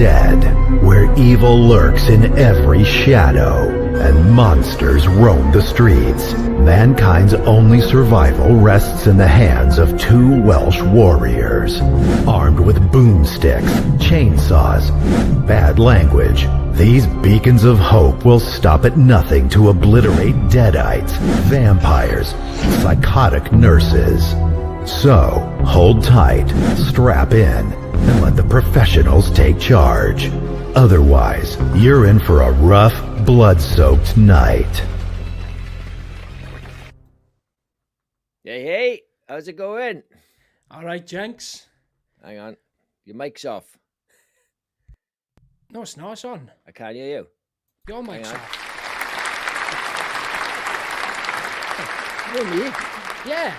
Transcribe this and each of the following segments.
dead, where evil lurks in every shadow and monsters roam the streets, mankind's only survival rests in the hands of two Welsh warriors. Armed with boomsticks, chainsaws, bad language, these beacons of hope will stop at nothing to obliterate deadites, vampires, psychotic nurses. So, hold tight, strap in, and let the professionals take charge. Otherwise, you're in for a rough, blood-soaked night. Hey, how's it going? All right, Jenks. Hang on, your mic's off. No, it's not. It's on. I can't hear you. Your mic's Hang on. off. Hear me? Yeah.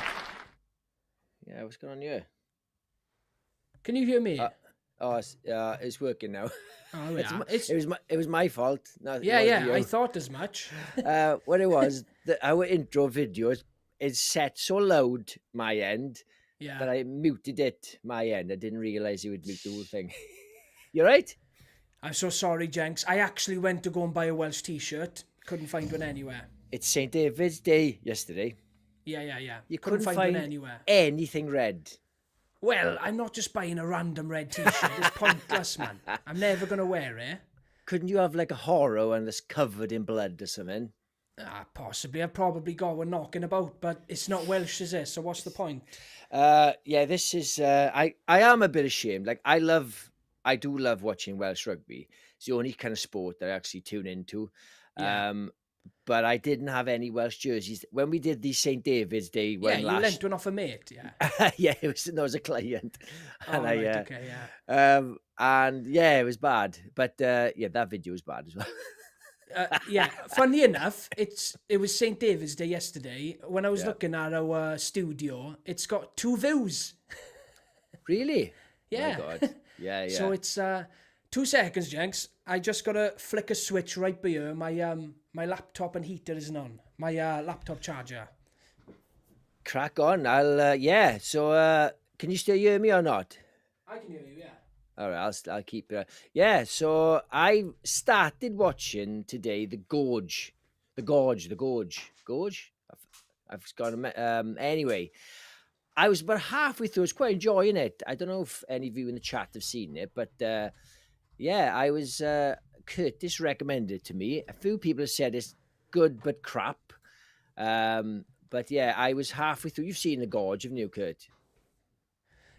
Yeah, what's going on here? Can you hear me? It's working now. Oh, yeah. It was my fault. No, Yeah. I thought as much. What it was, our intro video is set so loud my end Yeah. that I muted it my end. I didn't realise it would mute the whole thing. You right? I'm so sorry, Jenks. I actually went to go and buy a Welsh t-shirt. Couldn't find one anywhere. It's St. David's Day yesterday. Yeah. You couldn't couldn't find one anywhere. anything red. Well, I'm not just buying a random red t-shirt. It's pointless, man. I'm never going to wear it. Couldn't you have like a horror and it's covered in blood or something? Possibly. I've probably got one knocking about, but it's not Welsh, is it? So what's the point? This is. I am a bit ashamed. Like I do love watching Welsh rugby. It's the only kind of sport that I actually tune into. Yeah. But I didn't have any Welsh jerseys when we did the St. David's Day. Yeah, you lent one off a mate. Yeah. Yeah, it was a client. Oh, right, okay, yeah. And yeah, it was bad. But that video was bad as well. Yeah, funny enough, it was St. David's Day yesterday. When I was looking at our studio, it's got 2 views. Really? Yeah. Oh my God. Yeah. So it's 2 seconds, Jenks. I just gotta flick a switch right by here. My laptop and heater isn't on. My laptop charger. Crack on. So can you still hear me or not? I can hear you. Yeah. All right, I'll keep it. Yeah, so I started watching today the Gorge. Gorge. I've got anyway. I was about halfway through. I was quite enjoying it. I don't know if any of you in the chat have seen it, but I was. Curtis recommended it to me. A few people have said it's good but crap. But yeah, I was halfway through. You've seen the Gorge, haven't you, Kurt?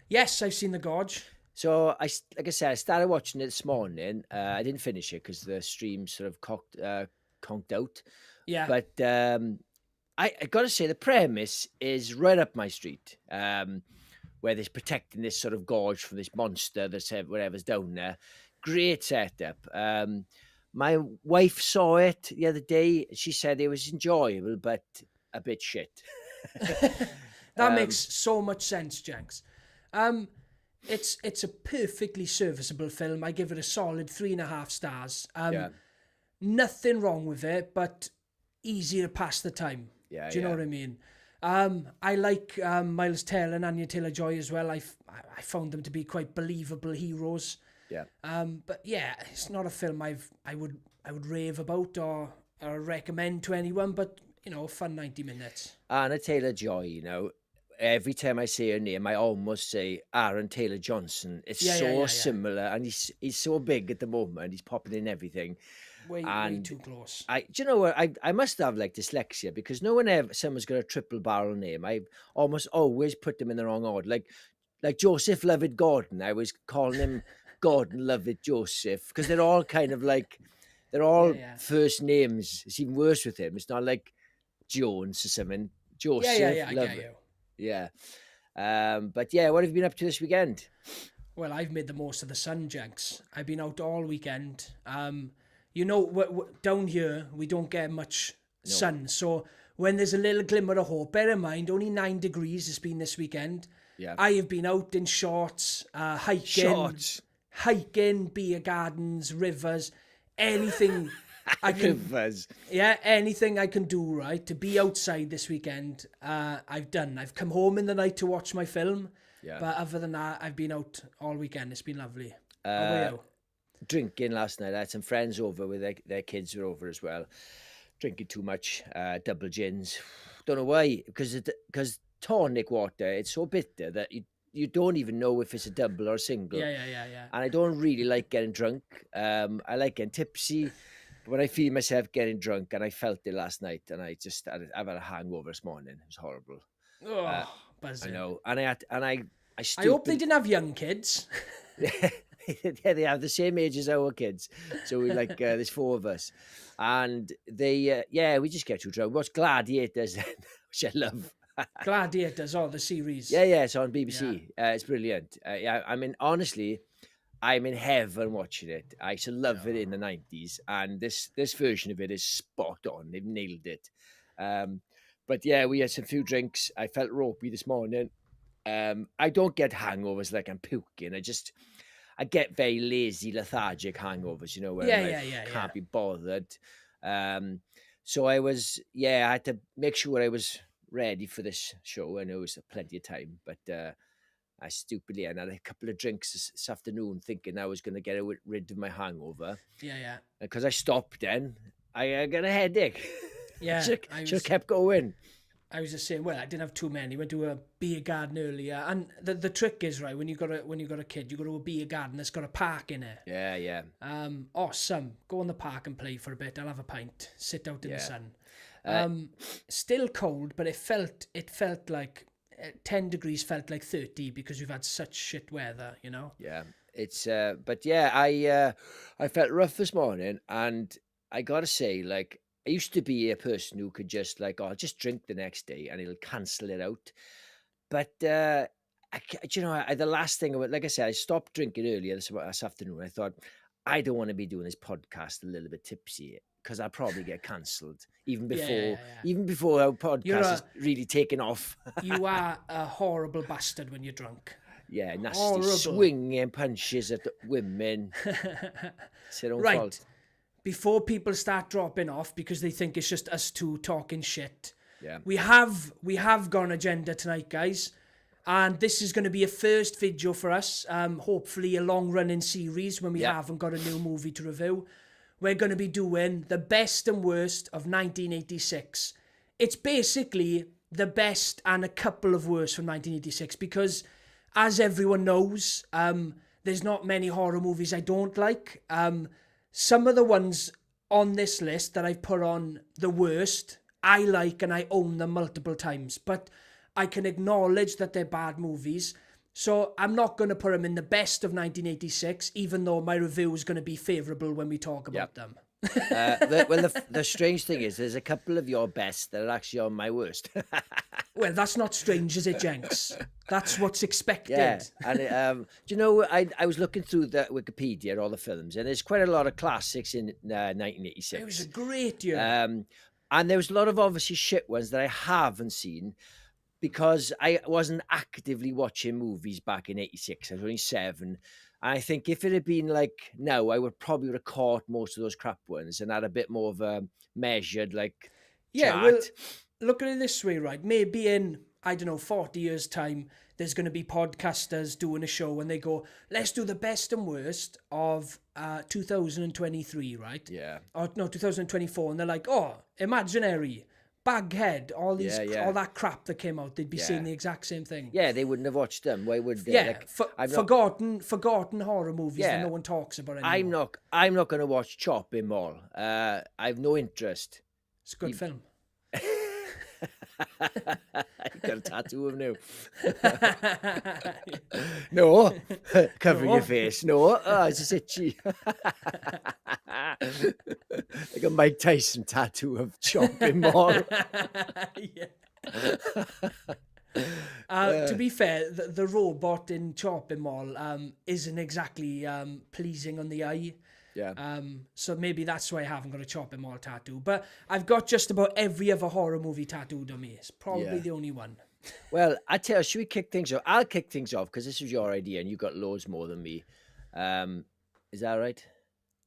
Yes, I've seen the Gorge. So I started watching it this morning. I didn't finish it because the stream sort of conked out. Yeah. But I got to say the premise is right up my street. Where they're protecting this sort of gorge from this monster that's whatever's down there. Great setup. My wife saw it the other day. She said it was enjoyable, but a bit shit. That makes so much sense, Jenks. It's a perfectly serviceable film. I give it a solid 3.5 stars. Nothing wrong with it, but easy to pass the time. Yeah, do you know what I mean? I like Miles Teller and Anya Taylor-Joy as well. I found them to be quite believable heroes. Yeah. But yeah, it's not a film I would rave about or recommend to anyone. But fun 90 minutes. Anya Taylor-Joy, every time I say her name, I almost say Aaron Taylor-Johnson. It's similar, and he's so big at the moment. He's popping in everything. Way too close. Do you know what? I must have like dyslexia because whenever someone's got a triple barrel name, I almost always put them in the wrong order. Like Joseph Lovett Gordon, I was calling him Gordon Lovett Joseph because they're all kind of like they're all first names. It's even worse with him. It's not like Jones or something. Joseph. Yeah. I Lovett. get you. Yeah. But yeah, what have you been up to this weekend? Well, I've made the most of the sun, Jenks. I've been out all weekend. Down here, we don't get much sun. So when there's a little glimmer of hope, bear in mind, only 9 degrees it's been this weekend. Yeah. I have been out in shorts, hiking, beer gardens, rivers, anything I can. Rivers. Yeah, anything I can do, right, to be outside this weekend, I've done. I've come home in the night to watch my film. Yeah. But other than that, I've been out all weekend. It's been lovely. How about you? drinking last night. I had some friends over with their kids were over as well. Drinking too much, double gins. Don't know why, because tonic water, it's so bitter that you don't even know if it's a double or a single. Yeah. And I don't really like getting drunk. I like getting tipsy. But when I feel myself getting drunk, and I felt it last night, and I've had a hangover this morning. It was horrible. Oh, I know. And I hope they didn't have young kids. yeah, they have the same age as our kids. So we there's 4 of us. And they, we just get too drunk. We watch Gladiators, which I love. Gladiators, the series. Yeah, it's on BBC. Yeah. It's brilliant. I mean, honestly, I'm in heaven watching it. I used to love it in the 90s. And this version of it is spot on. They've nailed it. But yeah, we had some few drinks. I felt ropey this morning. I don't get hangovers like I'm puking. I get very lazy, lethargic hangovers, where I can't be bothered. So I had to make sure I was ready for this show. I know it's plenty of time, but I stupidly had a couple of drinks this afternoon thinking I was going to get rid of my hangover. Yeah. Because I stopped then, I got a headache. Yeah. should have kept going. I was just saying, well, I didn't have too many. Went to a beer garden earlier, and the trick is, right, when you got a kid, you go to a beer garden that's got a park in it. Yeah. Awesome. Go in the park and play for a bit. I'll have a pint. Sit out in the sun. Still cold, but it felt like 10 degrees felt like 30 because we've had such shit weather, Yeah, it's but yeah, I felt rough this morning, and I gotta say, like, I used to be a person who could just I'll just drink the next day and it'll cancel it out. But the last thing, like I said, I stopped drinking earlier this afternoon. I thought, I don't want to be doing this podcast a little bit tipsy because I'll probably get cancelled even before our podcast is really taken off. You are a horrible bastard when you're drunk. Yeah, nasty, horrible. Swinging punches at the women. It's their own fault. Before people start dropping off because they think it's just us two talking shit. Yeah. We have got an agenda tonight, guys. And this is going to be a first video for us. Hopefully a long-running series when we haven't got a new movie to review. We're going to be doing the best and worst of 1986. It's basically the best and a couple of worst from 1986 because, as everyone knows, there's not many horror movies I don't like. Some of the ones on this list that I've put on the worst, I like and I own them multiple times. But I can acknowledge that they're bad movies. So I'm not going to put them in the best of 1986, even though my review is going to be favourable when we talk about them. The strange thing is there's a couple of your best that are actually on my worst. Well, that's not strange, is it, Jenks? That's what's expected. Yeah, and I was looking through the Wikipedia, all the films, and there's quite a lot of classics in 1986. It was a great year. And there was a lot of obviously shit ones that I haven't seen because I wasn't actively watching movies back in 86. I was only 7. And I think if it had been like now, I would probably have caught most of those crap ones and had a bit more of a measured chart. Well, look at it this way, right? Maybe in, 40 years' time, there's going to be podcasters doing a show and they go, let's do the best and worst of 2023, right? Yeah. Or no, 2024. And they're like, oh, Imaginary, Baghead, all that crap that came out. They'd be saying the exact same thing. Yeah, they wouldn't have watched them. Why would they? Yeah, forgotten horror movies that no one talks about anymore. I'm not going to watch Chopping Mall. I have no interest. It's a good film. You got a tattoo of no. No, covering your face. No, it's just itchy. Like a Mike Tyson tattoo of Chopping Mall. To be fair, the robot in Chopping Mall isn't exactly pleasing on the eye. Yeah. So maybe that's why I haven't got a Chopping Mall tattoo. But I've got just about every other horror movie tattooed on me. It's probably the only one. Well, I tell you, should we kick things off? I'll kick things off because this was your idea and you got loads more than me. Is that right?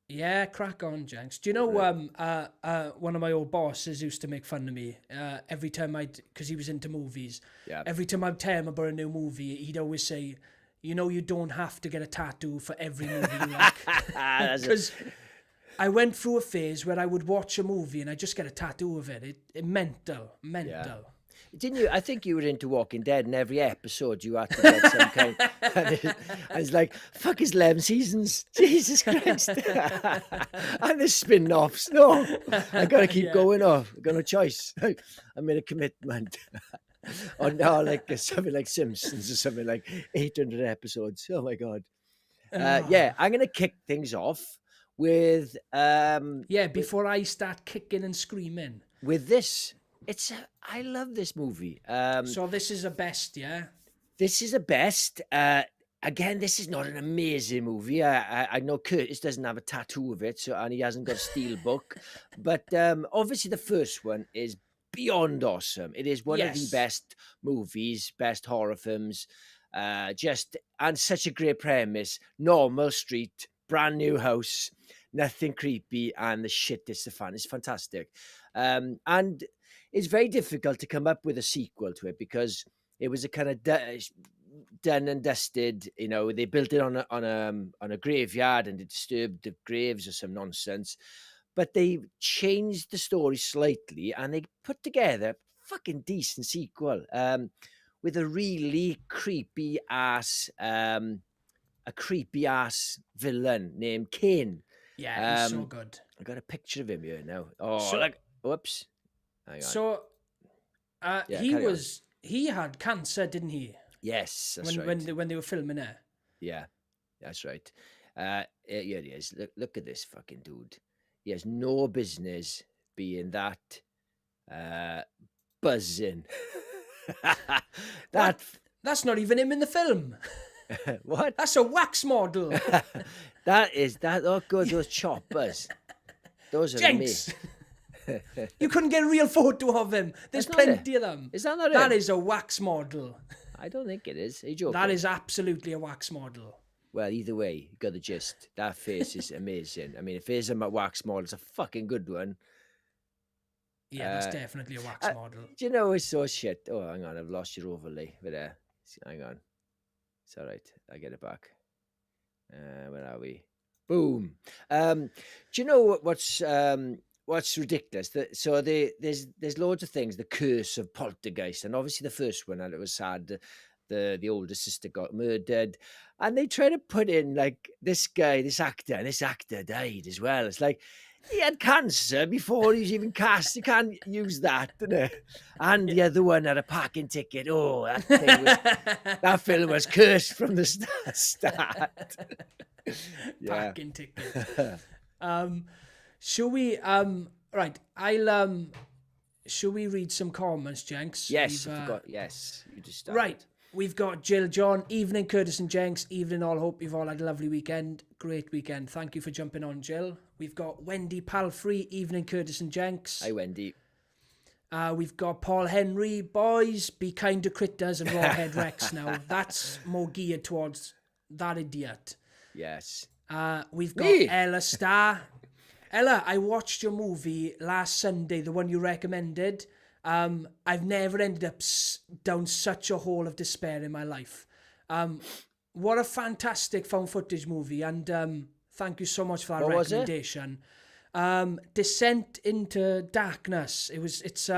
Yeah, crack on, Jenks. Do you know one of my old bosses used to make fun of me every time because he was into movies. Yeah. Every time I'd tell him about a new movie, he'd always say, you know you don't have to get a tattoo for every movie you like. Because I went through a phase where I would watch a movie and I just get a tattoo of it. It mental. Yeah. Didn't you? I think you were into Walking Dead, and every episode you had to get some kind. I was like, "Fuck, it's 11 seasons, Jesus Christ!" And the spin-offs. No, I gotta keep going off. I got no choice. I made a commitment. Or now, like something like Simpsons or something like 800 episodes. Oh my god! Yeah, I'm gonna kick things off with before I start kicking and screaming. with this. I love this movie. So this is a best, yeah? This is a best. Again, this is not an amazing movie. I know Curtis doesn't have a tattoo of it, and he hasn't got a steel book. But obviously, the first one is beyond awesome. It is one of the best movies, best horror films. And such a great premise. Normal street, brand new house, nothing creepy, and the shit hits the fan. It's fantastic. And it's very difficult to come up with a sequel to it because it was a kind of done and dusted. You know, they built it on a graveyard and it disturbed the graves or some nonsense. But they changed the story slightly and they put together a fucking decent sequel with a really creepy ass villain named Kane. Yeah, he's so good. I got a picture of him here now. Oh, whoops. Hang on. So, he had cancer, didn't he? Yes, that's right. When they were filming it. Yeah, that's right. Here he is. Look at this fucking dude. He has no business being that buzzing. That's not even him in the film. What? That's a wax model. Oh, good. Those choppers. Those are Jenks. You couldn't get a real photo of him. There's plenty of them. Is that not That him? is a wax model. I don't think it is. Are you joking? That is absolutely a wax model. Well, either way, you got the gist. That face is amazing. I mean, if it is a wax model, it's a fucking good one. Yeah, that's definitely a wax model. Do you know it's so shit? Oh, hang on, I've lost your overlay. But hang on. It's all right. I get it back. Where are we? Boom. Do you know what's ridiculous? There's loads of things. The curse of Poltergeist, and obviously the first one, and it was sad. The older sister got murdered, and they try to put in like this actor died as well. It's like he had cancer before he was even cast. You can't use that, and the other one had a parking ticket. Oh, that film was cursed from the start. Parking ticket. Shall we? Right. Shall we read some comments, Jenks? Yes, I forgot. Yes, you just started. Right. We've got Jill John. Evening, Curtis and Jenks. Evening, all. Hope you've all had a lovely weekend. Great weekend. Thank you for jumping on, Jill. We've got Wendy Palfrey. Evening, Curtis and Jenks. Hi, Wendy. We've got Paul Henry. Boys, be kind to critters and Rawhead Rex now. That's more geared towards that idiot. Yes. We've got Ella Starr. Ella, I watched your movie last Sunday, the one you recommended. I've never ended up down such a hole of despair in my life. What a fantastic found footage movie, and thank you so much for that recommendation. Descent into Darkness. It's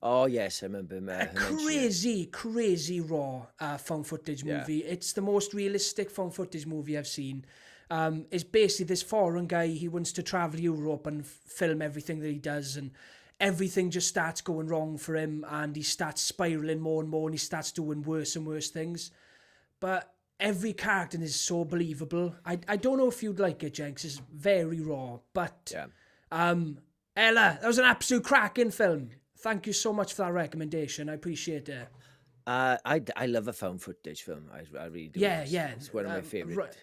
oh yes, I remember. A crazy raw found footage movie. It's the most realistic found footage movie I've seen. It's basically this foreign guy. He wants to travel Europe and film everything that he does, and everything just starts going wrong for him, and he starts spiraling more and more, and he starts doing worse and worse things. But every character is so believable. I don't know if you'd like it, Jenks. It's very raw, but Ella, that was an absolute cracking film. Thank you so much for that recommendation. I appreciate it. I love a found footage film. I really do. Yeah. It's one of my favourite.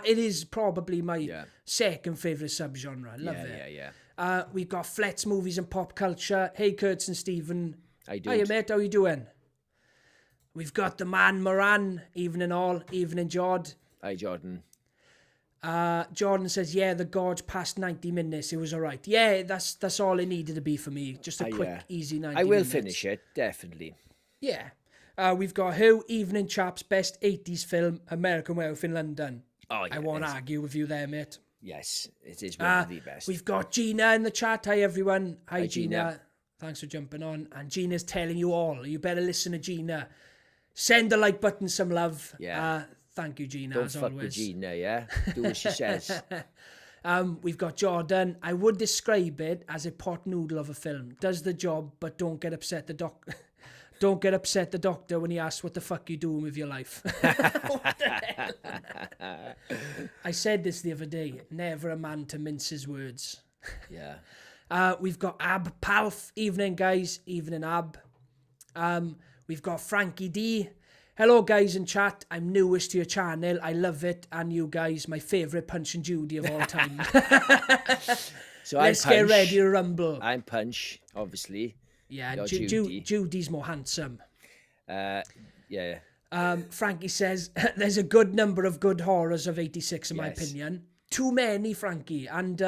It is probably my second favourite subgenre. Love it. Yeah. We've got Flet's Movies and Pop Culture. Hey, Kurtz and Stephen. Hiya, mate. How you doing? We've got the man Moran. Evening all. Evening, Jord. Hi, Jordan. Jordan says, yeah, the gorge past 90 minutes. It was all right. Yeah, that's all it needed to be for me. Just a quick, easy 90 minutes. I will finish it, definitely. Yeah. We've got Who, Evening Chaps, Best 80s Film, American Werewolf in London. Oh, yeah, I won't argue with you there, mate. Yes, it is one of the best. We've got Gina in the chat. Hi, everyone. Hi, Gina. Gina. Thanks for jumping on. And Gina's telling you all, you better listen to Gina. Send the like button some love. Yeah. Thank you, Gina, Don't as fuck always. with Gina, yeah? Do what she says. We've got Jordan. I would describe it as a pot noodle of a film. Does the job, but don't get upset the Don't get upset the doctor when he asks what the fuck you doing with your life. What the hell? I said this the other day. Never a man to mince his words. Yeah. We've got Ab Palf. Evening, guys. Evening, Ab. We've got Frankie D. Hello, guys in chat. I'm newest to your channel. I love it. And you guys, my favourite Punch and Judy of all time. So Let's I'm get Punch. ready to rumble. I'm Punch, obviously. Yeah, You're Judy's more handsome. Yeah. Frankie says, there's a good number of good horrors of 86 in my Yes. opinion. Too many, Frankie. And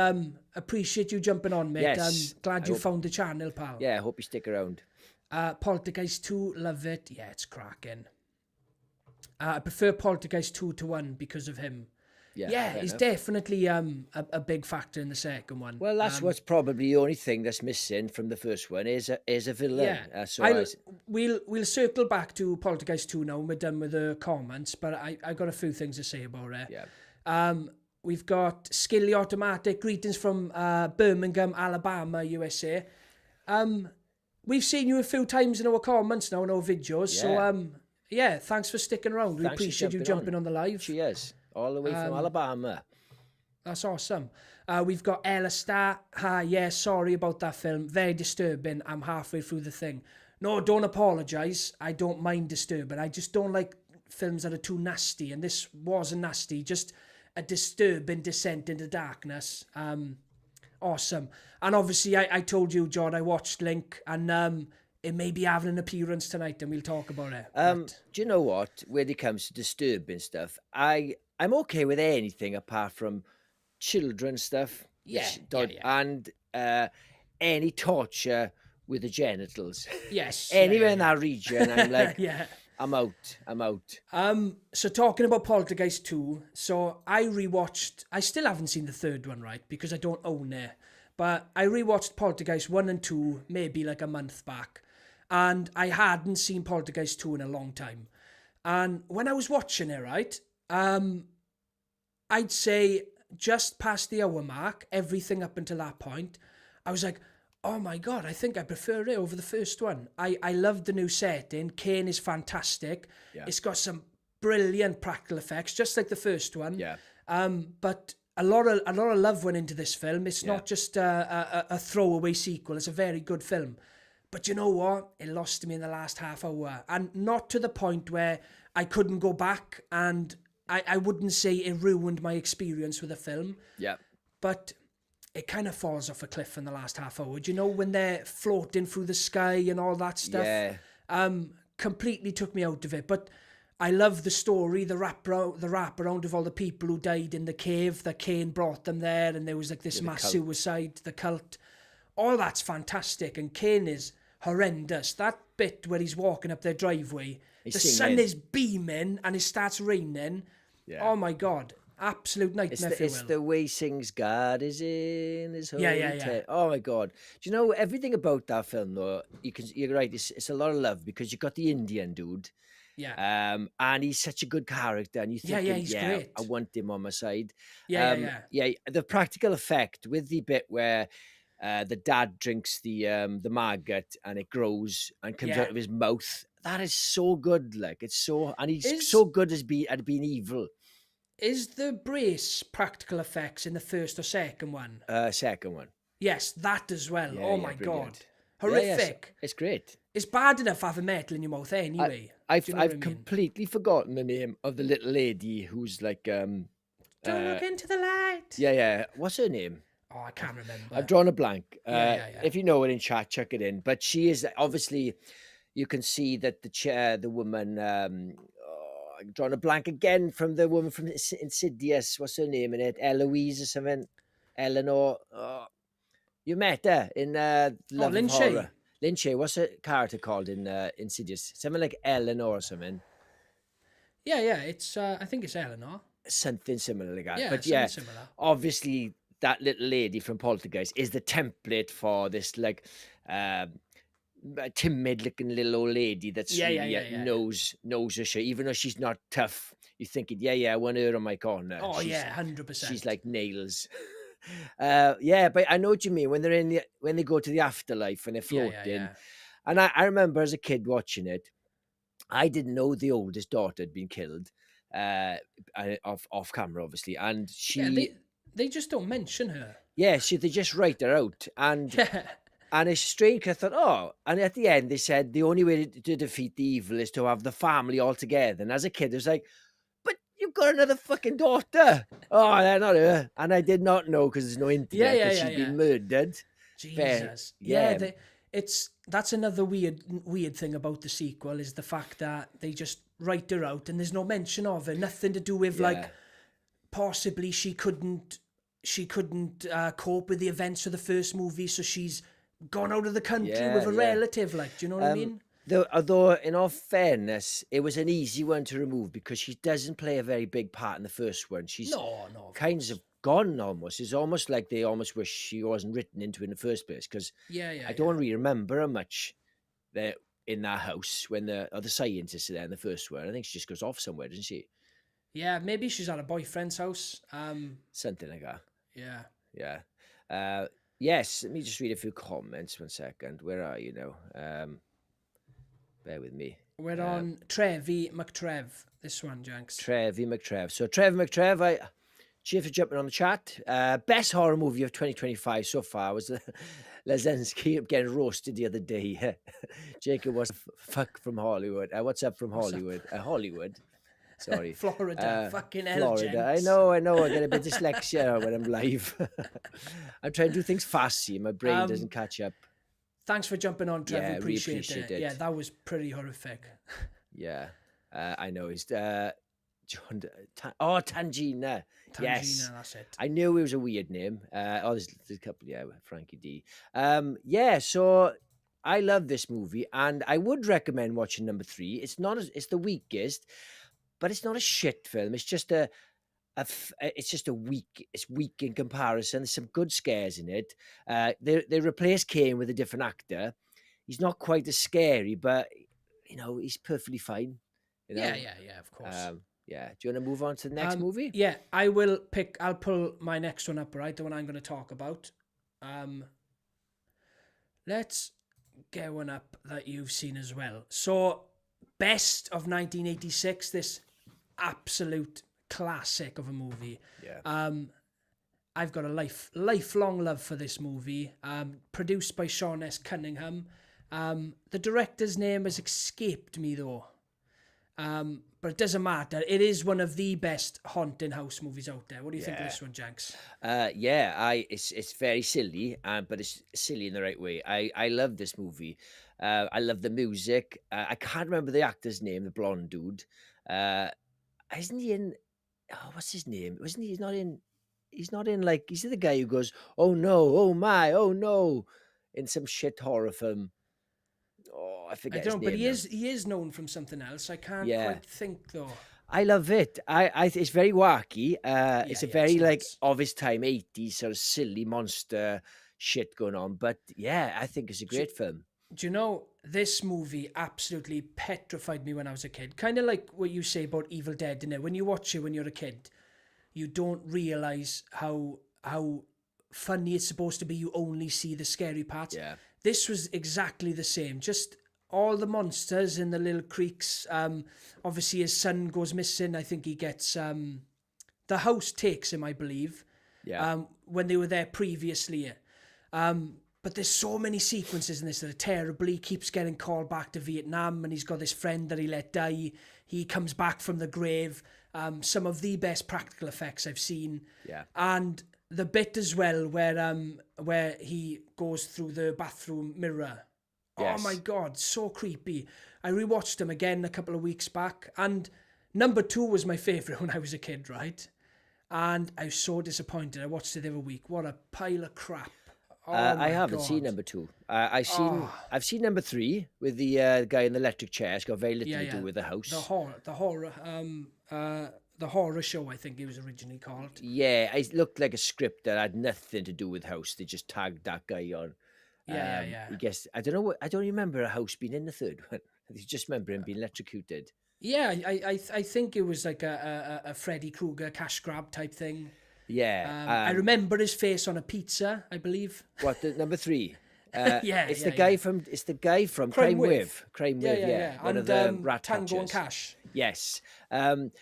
appreciate you jumping on, mate. Yes. Glad you found the channel, pal. Yeah, I hope you stick around. Poltergeist 2, love it. Yeah, it's cracking. I prefer Poltergeist 2 to 1 because of him. Yeah, fair he's enough. definitely a big factor in the second one. Well, that's what's probably the only thing that's missing from the first one is a villain. Yeah, we'll circle back to Poltergeist 2 now when we're done with the comments, but I got a few things to say about it. Yeah. We've got Skilly Automatic, greetings from Birmingham, Alabama, USA. We've seen you a few times in our comments now, in our videos, so yeah, thanks for sticking around. We Thanks for appreciate you jumping on the live. Cheers. All the way from Alabama. That's awesome. We've got Ella Star. Hi, yeah, sorry about that film. Very disturbing. I'm halfway through the thing. No, don't apologise. I don't mind disturbing. I just don't like films that are too nasty. And this wasn't nasty. Just a disturbing descent into darkness. Awesome. And obviously, I told you, John, I watched Link. And it may be having an appearance tonight. And we'll talk about it. Do you know what? When it comes to disturbing stuff, I'm okay with anything apart from children stuff. Yeah. And any torture with the genitals. Yes. Anywhere in that region, I'm like, Yeah. I'm out. So talking about Poltergeist 2, so I still haven't seen the third one, right? Because I don't own it. But I rewatched Poltergeist 1 and 2 maybe like a month back. And I hadn't seen Poltergeist 2 in a long time. And when I was watching it, right, I'd say just past the hour mark, everything up until that point, I was like, oh my God, I think I prefer it over the first one. I loved the new setting. Kane is fantastic. Yeah. It's got some brilliant practical effects, just like the first one. Yeah. But a lot of love went into this film. It's not just a throwaway sequel. It's a very good film. But you know what? It lost me in the last half hour. And not to the point where I couldn't go back, and I wouldn't say it ruined my experience with the film. Yeah. But it kind of falls off a cliff in the last half hour. Do you know when they're floating through the sky and all that stuff? Yeah. Completely took me out of it. But I love the story, the wraparound of all the people who died in the cave, that Kane brought them there, and there was like this mass suicide, the cult. All that's fantastic, and Kane is horrendous. That bit where he's walking up their driveway, the sun is beaming and it starts raining. Yeah. Oh my God. Absolute nightmare. It's the way he sings "God is in his holy Yeah. Oh my God! Do you know everything about that film? Though you're right. It's a lot of love because you got the Indian dude, and he's such a good character, and you think, he's great. I want him on my side. Yeah. The practical effect with the bit where the dad drinks the maggot and it grows and comes out of his mouth. That is so good. Like it's so, and he's so good at being evil. Is the brace practical effects in the first or second one? Second one. Yes, that as well. Oh my brilliant. God. Horrific. It's great. It's bad enough having metal in your mouth anyway. I've completely forgotten the name of the little lady who's like Don't look into the light. Yeah. What's her name? Oh, I can't remember. I've drawn a blank. Yeah. If you know it in chat, chuck it in. But she is obviously, you can see that the woman, I'm drawing a blank again from the woman from Insidious. What's her name in it? Eloise or something? Eleanor. You met her in Love and Horror. Lynch, what's a character called in Insidious? Something like Eleanor or something. Yeah, it's I think it's Eleanor. Something similar like that. Yeah, But something yeah, similar. obviously that little lady from Poltergeist is the template for this like timid looking little old lady that's really knows her shit, even though she's not tough. You're thinking, yeah, I want her on my corner. Oh yeah, 100%. She's like nails. Yeah, but I know what you mean when when they go to the afterlife and they're floating. Yeah. And I remember as a kid watching it, I didn't know the oldest daughter had been killed, off camera, obviously, and they just don't mention her. Yeah, they just write her out, and and it's strange. 'Cause I thought, oh, and at the end they said the only way to defeat the evil is to have the family all together. And as a kid, I was like, but you've got another fucking daughter. Oh, they're not her, and I did not know because there's no internet that she's been murdered. Jesus, that's another weird thing about the sequel is the fact that they just write her out and there's no mention of her. Nothing to do with like possibly she couldn't cope with the events of the first movie, so she's gone out of the country with a relative. Like, do you know what I mean? Although, in all fairness, it was an easy one to remove because she doesn't play a very big part in the first one. She's kind of gone almost. It's almost like they almost wish she wasn't written into it in the first place because I don't really remember her much there in that house when the other scientists are there in the first one. I think she just goes off somewhere, doesn't she? Yeah, maybe she's at a boyfriend's house. Something like that. Yeah. Yes, let me just read a few comments. 1 second. Where are you now? Bear with me. We're on Trevi McTrev, this one, Jenks. Trevi McTrev. So, Trevi McTrev, cheers for jumping on the chat. Best horror movie of 2025 so far was Lesensky getting roasted the other day. Jacob was fuck from Hollywood. What's up from Hollywood? Hollywood. Sorry. Florida. Fucking hell, Florida. Jenks. I know. I get a bit of dyslexia when I'm live. I'm trying to do things fast, see. My brain doesn't catch up. Thanks for jumping on, Trev. Yeah, appreciate it. Yeah, that was pretty horrific. Yeah. I know. He's John. Tangina. Yes. That's it. I knew it was a weird name. There's a couple, Frankie D. So I love this movie, and I would recommend watching number 3. It's the weakest, but it's not a shit film. It's just it's weak in comparison. There's some good scares in it. They replaced Kane with a different actor. He's not quite as scary, but he's perfectly fine. Yeah, of course. Do you want to move on to the next movie? Yeah, I'll pull my next one up, right? The one I'm going to talk about. Let's get one up that you've seen as well. So, best of 1986, this absolute classic of a movie. Yeah. I've got a lifelong love for this movie. Produced by Sean S. Cunningham. The director's name has escaped me though. But it doesn't matter. It is one of the best haunting house movies out there. What do you think of this one, Jenks? It's very silly, but it's silly in the right way. I love this movie. I love the music. I can't remember the actor's name, the blonde dude. Isn't he in? Oh, what's his name? Wasn't he? He's not in. He's not in. Like, he's the guy who goes, "Oh no, oh my, oh no," in some shit horror film. Oh, I forget. I don't know, but he is known from something else. I can't quite think though. I love it. It's very wacky. It's a very like of his time 80s sort of silly monster shit going on. But yeah, I think it's a great film. Do you know, this movie absolutely petrified me when I was a kid. Kind of like what you say about Evil Dead, innit? When you watch it when you're a kid, you don't realise how funny it's supposed to be. You only see the scary parts. Yeah. This was exactly the same. Just all the monsters in the little creeks. Obviously, his son goes missing. I think he gets... the house takes him, I believe. Yeah. When they were there previously. But there's so many sequences in this that are terrible. He keeps getting called back to Vietnam, and he's got this friend that he let die. He comes back from the grave. Some of the best practical effects I've seen. Yeah. And the bit as well where he goes through the bathroom mirror. Yes. Oh my God, so creepy. I rewatched him again a couple of weeks back, and number 2 was my favourite when I was a kid, right? And I was so disappointed. I watched it the other week. What a pile of crap. Oh I my haven't seen God. number 2. I've seen number 3 with the guy in the electric chair. It's got very little to do with the house. The horror show, I think it was originally called. Yeah, it looked like a script that had nothing to do with house. They just tagged that guy on. Yeah. I guess I don't know what I don't remember a house being in the third one. I just remember him being electrocuted. Yeah, I think it was like a Freddy Krueger cash grab type thing. Yeah. I remember his face on a pizza, I believe. What the number 3? It's the guy from Crime Wave. Crime Wave, yeah. One of the rat Tango and catchers. Cash. Yes.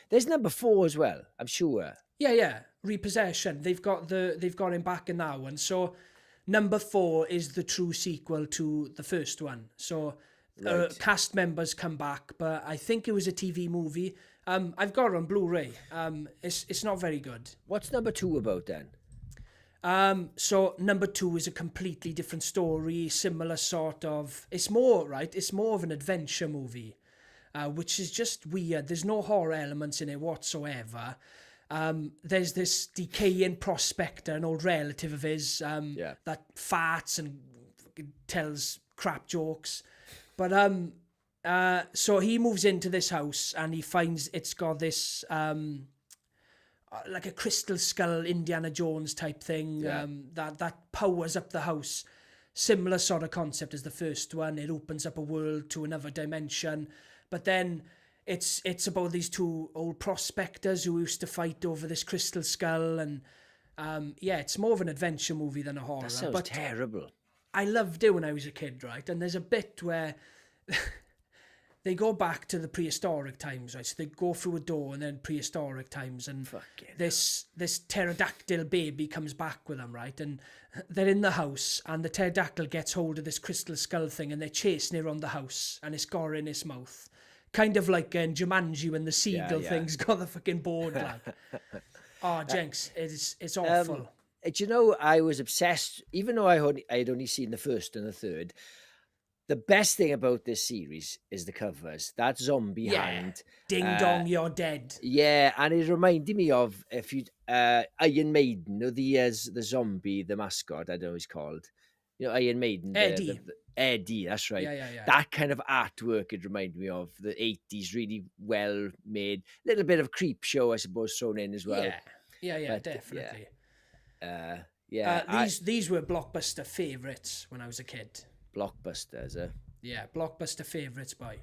There's number 4 as well, I'm sure. Yeah. Repossession. They've got him back in that one. So number 4 is the true sequel to the first one. So Right. cast members come back, but I think it was a TV movie. I've got it on Blu-ray. It's not very good. What's number 2 about then? So number 2 is a completely different story, similar sort of. It's more of an adventure movie, which is just weird. There's no horror elements in it whatsoever. There's this decaying prospector, an old relative of his, that farts and tells crap jokes. But so he moves into this house and he finds it's got this like a crystal skull Indiana Jones type thing that powers up the house. Similar sort of concept as the first one. It opens up a world to another dimension, but then it's about these two old prospectors who used to fight over this crystal skull, and it's more of an adventure movie than a horror. That sounds terrible. I loved it when I was a kid, right? And there's a bit where they go back to the prehistoric times, right? So they go through a door and then prehistoric times, and this pterodactyl baby comes back with them, right? And they're in the house, and the pterodactyl gets hold of this crystal skull thing, and they're chasing it around the house, and it's got her in its mouth. Kind of like in Jumanji when the seagull thing's got the fucking board, like. Oh, Jenks, it's awful. Do you know, I was obsessed, even though I'd only seen the first and the third. The best thing about this series is the covers. That zombie hand. Ding dong, you're dead. Yeah, and it reminded me of Iron Maiden, the zombie, the mascot, I don't know what he's called. Iron Maiden. Eddie. Eddie, that's right. Yeah. That kind of artwork it reminded me of. The 80s, really well made. Little bit of creep show, I suppose, thrown in as well. Yeah, But, definitely. These were blockbuster favourites when I was a kid. Blockbusters, Yeah, blockbuster favourites, boy.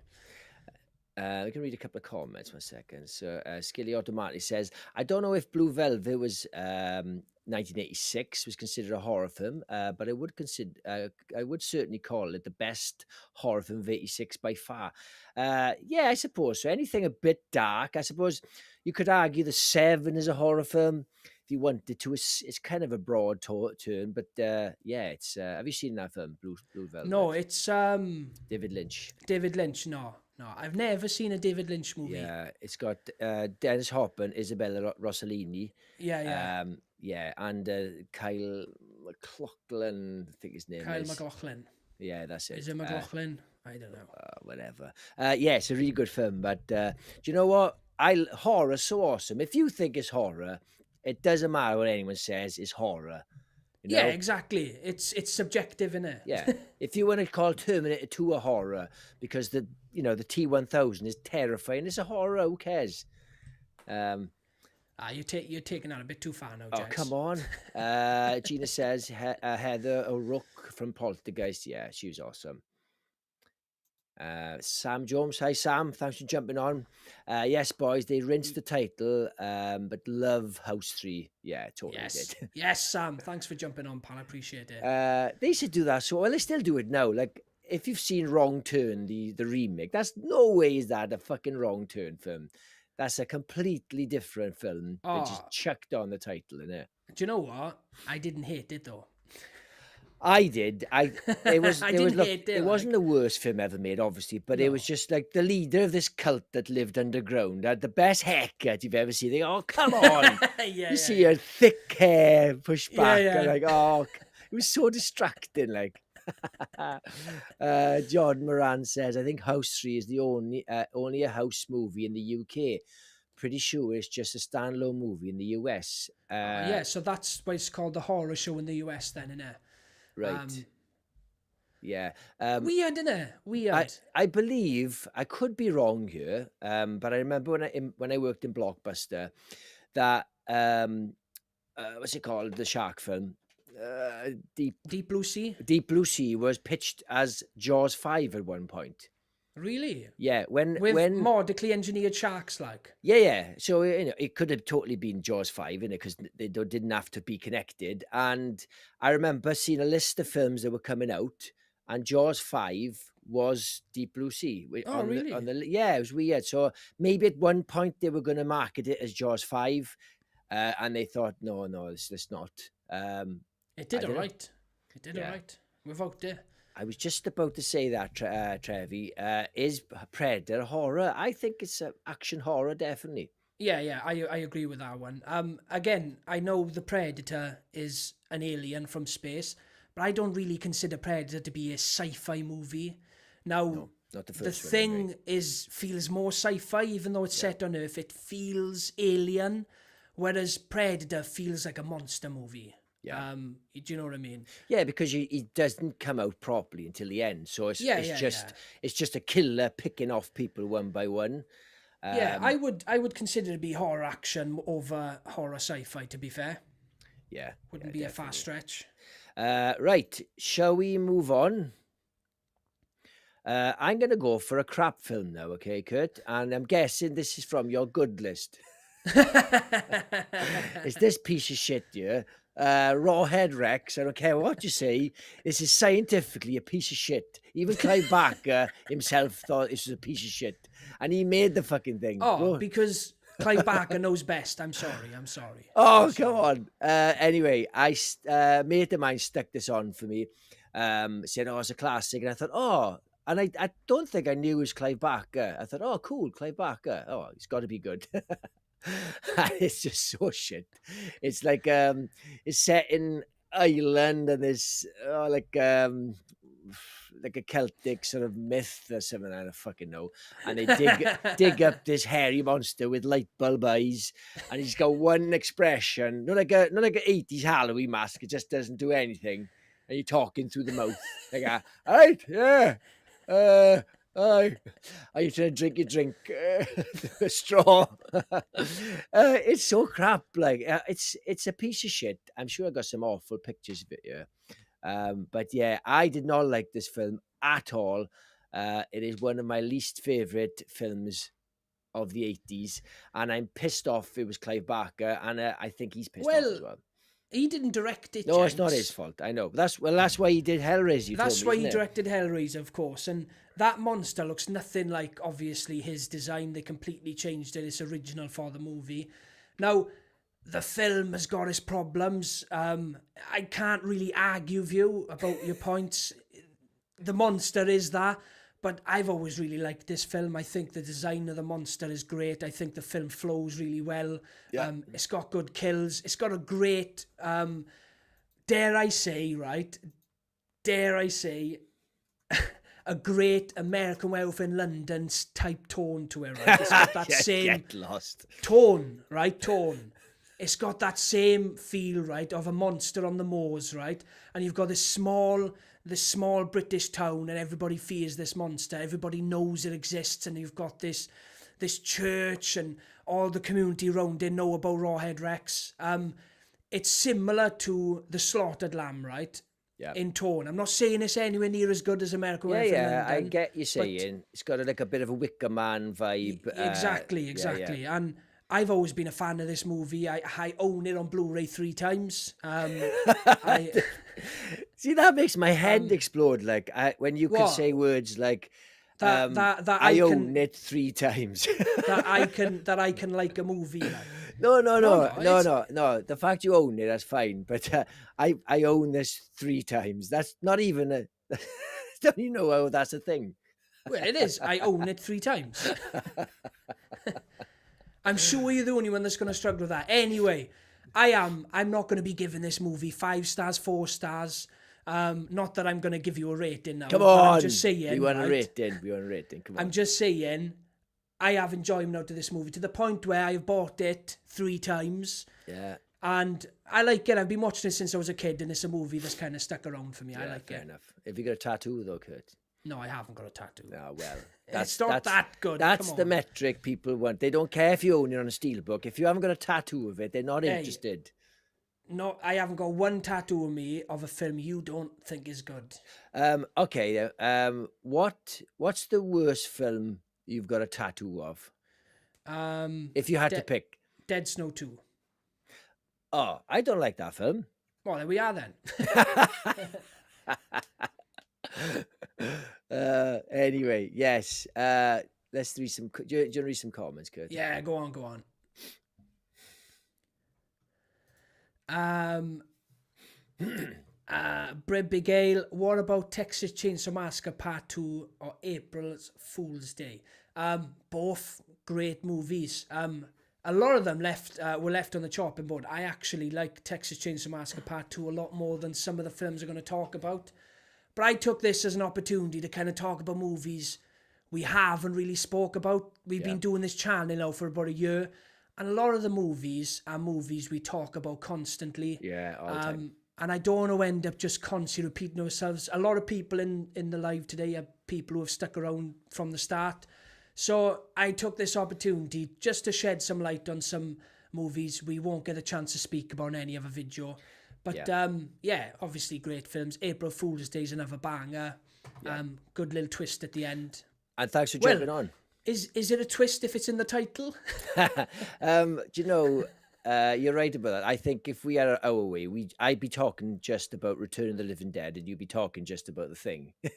I can read a couple of comments 1 second. So Skilly automatically says, I don't know if Blue Velvet was 1986 was considered a horror film, but I would certainly call it the best horror film of 86 by far. I suppose so. Anything a bit dark, I suppose you could argue the Seven is a horror film if you wanted to. It's kind of a broad term, but it's. Have you seen that film, Blue Velvet? No, it's David Lynch. David Lynch. No, I've never seen a David Lynch movie. Yeah, it's got Dennis Hopper and Isabella Rossellini. Yeah. And Kyle MacLachlan, I think his name Kyle is. MacLachlan. Yeah, that's it. Is it MacLachlan? I don't know. Whatever. It's a really good film, but do you know what? Horror's so awesome. If you think it's horror, it doesn't matter what anyone says, it's horror. You know? Yeah, exactly. It's subjective, innit? Yeah. If you want to call Terminator 2 a horror because the T-1000 is terrifying, it's a horror. Who cares? You're taking that a bit too far now, Oh, Jax. come on. Gina says Heather O'Rourke from Poltergeist. Yeah, she was awesome. Sam Jones. Hi, Sam. Thanks for jumping on. Yes, boys, they rinsed the title, but love House 3. Yeah, totally did. Yes, Sam. Thanks for jumping on, pal. I appreciate it. They should do that. They still do it now. Like, if you've seen Wrong Turn, the remake, that's no way is that a fucking Wrong Turn film. That's a completely different film. They just chucked on the title in it. Do you know what? I didn't hate it though. I did. It wasn't the worst film ever made, obviously, but it was just like the leader of this cult that lived underground had the best haircut you've ever seen. They go, oh, come on. You see her thick hair pushed back. And like, it was so distracting. Like, John Moran says, I think House 3 is the only a house movie in the UK. Pretty sure it's just a standalone movie in the US. So that's why it's called the horror show in the US then, innit? Right. Yeah. Weird, innit? Weird. I believe, I could be wrong here, but I remember when I worked in Blockbuster that what's it called, the shark film, Deep Deep Blue Sea? Deep Blue Sea was pitched as Jaws 5 at one point. Really? Yeah, With when modically engineered sharks, like? yeah. So it could have totally been Jaws 5 in it because didn't have to be connected. And I remember seeing a list of films that were coming out, and Jaws 5 was Deep Blue Sea. Oh, really? Yeah, it was weird. So maybe at one point they were going to market it as Jaws 5, and they thought, no, it's not. It did I don't know. alright. It did alright. Without it. I was just about to say that, Trevi. Is Predator horror? I think it's action horror, definitely. Yeah, I agree with that one. Again, I know the Predator is an alien from space, but I don't really consider Predator to be a sci-fi movie. Now, No, not the the first one, thing anyway. feels more sci-fi, even though it's set on Earth. It feels alien, whereas Predator feels like a monster movie. Yeah. Do you know what I mean? Yeah, because it doesn't come out properly until the end, so it's just a killer picking off people one by one. Yeah, I would consider it to be horror action over horror sci-fi. To be fair, Yeah, wouldn't be a fast stretch. right, shall we move on? I'm going to go for a crap film now, okay, Kurt? And I'm guessing this is from your good list. It's this piece of shit here. Rawhead Rex, I don't care what you say. This is scientifically a piece of shit. Even Clive Barker himself thought this was a piece of shit. And he made the fucking thing. Oh, because Clive Barker knows best. I'm sorry. Oh, come on. Anyway, a mate of mine stuck this on for me. Said, oh, it's a classic. And I thought, oh, and I don't think I knew it was Clive Barker. I thought, oh, cool, Clive Barker. Oh, it's got to be good. It's just so shit. It's like it's set in Ireland, and there's like a Celtic sort of myth or something. I don't fucking know. And they dig up this hairy monster with light bulb eyes, and he's got one expression, not like a 80s Halloween mask. It just doesn't do anything, and you're talking through the mouth like, all right, yeah. Aye. Are you trying to drink your drink? A straw. It's so crap. Like it's a piece of shit. I'm sure I got some awful pictures of it here. But yeah, I did not like this film at all. It is one of my least favorite films of the 80s, and I'm pissed off it was Clive Barker, and I think he's pissed off as well. He didn't direct it. No, it's not his fault. I know. That's why he did Hellraiser. That's why he directed Hellraiser, of course. And that monster looks nothing like, obviously, his design. They completely changed it. It's original for the movie. Now, the film has got its problems. I can't really argue with you about your points. The monster is that. But I've always really liked this film. I think the design of the monster is great. I think the film flows really well. Yeah. It's got good kills. It's got a great, dare I say, a great American Werewolf in London type tone to it, right? It's got that same get lost. Tone, right? Tone. It's got that same feel, right, of a monster on the moors, right? And you've got this small British town, and everybody fears this monster. Everybody knows it exists, and you've got this church, and all the community around it know about Rawhead Rex. It's similar to The Slaughtered Lamb, right? Yeah. In tone. I'm not saying it's anywhere near as good as American Werewolf in London. I get you saying. It's got like a bit of a Wicker Man vibe. Exactly. Yeah. And I've always been a fan of this movie. I own it on Blu-ray 3 times. See, that makes my head explode. Like when you can say words like I own it 3 times. that I can like a movie. Like. No. The fact you own it, that's fine. But I own this 3 times. That's not even a. Don't you know how that's a thing? Well, it is. I own it 3 times. I'm sure you're the only one that's going to struggle with that. Anyway, I'm not going to be giving this movie 5 stars, 4 stars. Not that I'm going to give you a rating now. Come on. I'm just saying. We want a rating. Come on. I'm just saying, I have enjoyment out of this movie to the point where I've bought it 3 times. Yeah. And I like it. I've been watching it since I was a kid, and it's a movie that's kind of stuck around for me. I like fair it. enough. Have you got a tattoo though, Kurt? No, I haven't got a tattoo. Oh, well, It's not that good. That's Come the on. metric people want. They don't care if you own it on a steelbook. If you haven't got a tattoo of it, they're not Hey. interested. No, I haven't got one tattoo of me of a film you don't think is good. Okay. What's the worst film you've got a tattoo of? If you had to pick. Dead Snow 2. Oh, I don't like that film. Well, there we are then. Anyway, yes. Let's read some. Do you want to read some comments, Kurt? Yeah, go on. Brett Bigale, what about Texas Chainsaw Massacre Part 2 or April's Fool's Day? Both great movies. A lot of them were left on the chopping board. I actually like Texas Chainsaw Massacre Part 2 a lot more than some of the films I'm going to talk about. But I took this as an opportunity to kind of talk about movies we haven't really spoke about. We've been doing this channel now for about a year, and a lot of the movies are movies we talk about constantly. Yeah, all the time. And I don't want to end up just constantly repeating ourselves. A lot of people in the live today are people who have stuck around from the start. So I took this opportunity just to shed some light on some movies we won't get a chance to speak about in any other video. But obviously great films. April Fool's Day is another banger. Good little twist at the end. And thanks for jumping on. Is it a twist if it's in the title? Do you know, you're right about that. I think if we had our way, I'd be talking just about Return of the Living Dead, and you'd be talking just about The Thing. You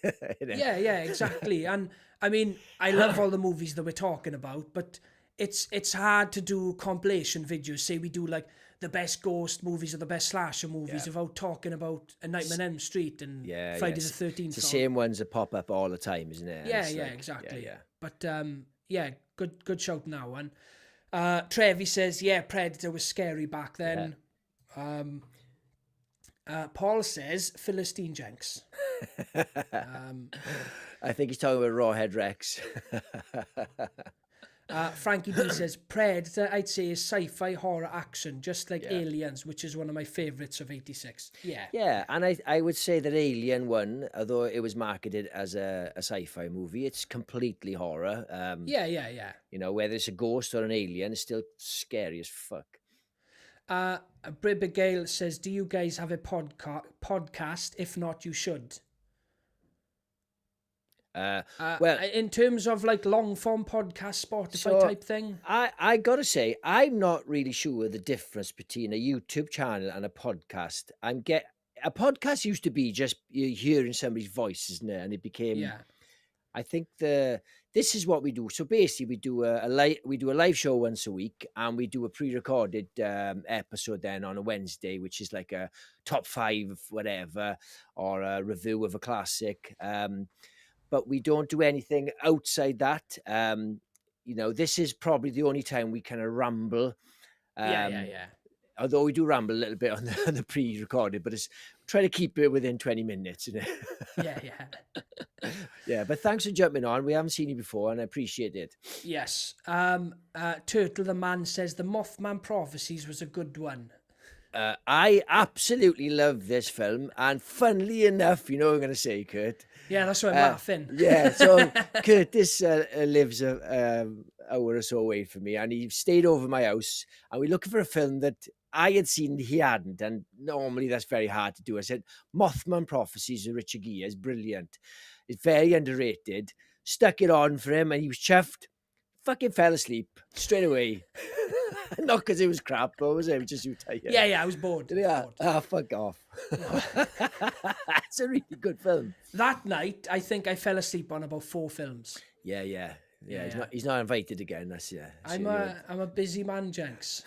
know? Yeah, exactly. And I mean, I love all the movies that we're talking about, but it's hard to do compilation videos. Say we do like the best ghost movies or the best slasher movies without talking about A Nightmare on Elm Street and Friday the 13th. It's the same ones that pop up all the time, isn't it? Yeah, exactly. Yeah. But good shout now. And Trevi says, Predator was scary back then. Paul says Philistine Jenks. I think he's talking about Rawhead Rex. Frankie B says Predator, I'd say, is sci-fi horror action, just like Aliens, which is one of my favourites of '86. Yeah, and I would say that Alien 1, although it was marketed as a sci-fi movie, it's completely horror. Yeah. You know, whether it's a ghost or an alien, it's still scary as fuck. Brit Gale says, do you guys have a podcast? If not, you should. Well, in terms of like long form podcast, Spotify type thing, I gotta say, I'm not really sure the difference between a YouTube channel and a podcast. A podcast used to be just you hearing somebody's voice, isn't it? And it became, I think this is what we do. So basically, we do a live show once a week, and we do a pre-recorded episode then on a Wednesday, which is like a top 5 whatever, or a review of a classic. But we don't do anything outside that. You know, this is probably the only time we kind of ramble. Although we do ramble a little bit on the pre-recorded, but try to keep it within 20 minutes. You know? Yeah, but thanks for jumping on. We haven't seen you before, and I appreciate it. Yes. Turtle the Man says the Mothman Prophecies was a good one. I absolutely love this film, and funnily enough, you know what I'm going to say, Kurt? Yeah, that's why I'm laughing. Yeah, so Curtis lives an hour or so away from me, and he stayed over my house, and we're looking for a film that I had seen he hadn't, and normally that's very hard to do. I said, Mothman Prophecies of Richard Gere is brilliant. It's very underrated. Stuck it on for him, and he was chuffed. Fucking fell asleep straight away. Not because it was crap, but was it just you tired? Yeah, I was bored. Yeah. Fuck off. It's a really good film. That night, I think I fell asleep on about 4 films. Yeah. He's not invited again. That's I'm a busy man, Jenks.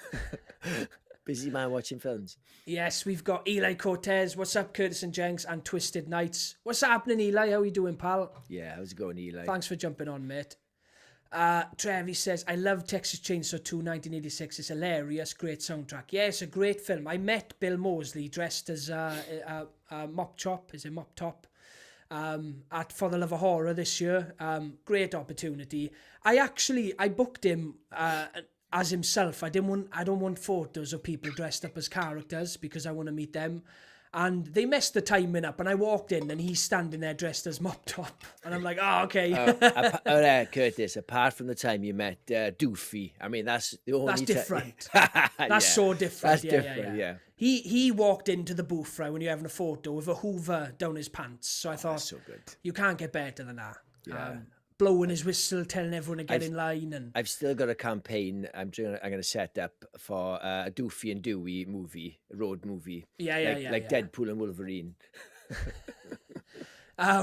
Busy man watching films. Yes, we've got Eli Cortez. What's up, Curtis and Jenks and Twisted Nights? What's happening, Eli? How are you doing, pal? Yeah, how's it going, Eli? Thanks for jumping on, mate. Trevi says, I love Texas Chainsaw 2, 1986. It's hilarious, great soundtrack. Yeah, it's a great film. I met Bill Moseley dressed as a Mop Chop, is it Mop Top, at For the Love of Horror this year. Great opportunity. I booked him as himself. I don't want photos of people dressed up as characters because I want to meet them. And they messed the timing up, and I walked in, and he's standing there dressed as Mop Top, and I'm like, oh, okay. Curtis, apart from the time you met Doofy, I mean, that's the only. That's different. That's so different. That's different. Yeah. He walked into the booth right when you're having a photo with a Hoover down his pants. So I thought, so good. You can't get better than that. Yeah. Blowing his whistle, telling everyone to get in line, and I've still got a campaign I'm going to set up for a Doofy and Dewey movie, a road movie. Like Deadpool and Wolverine.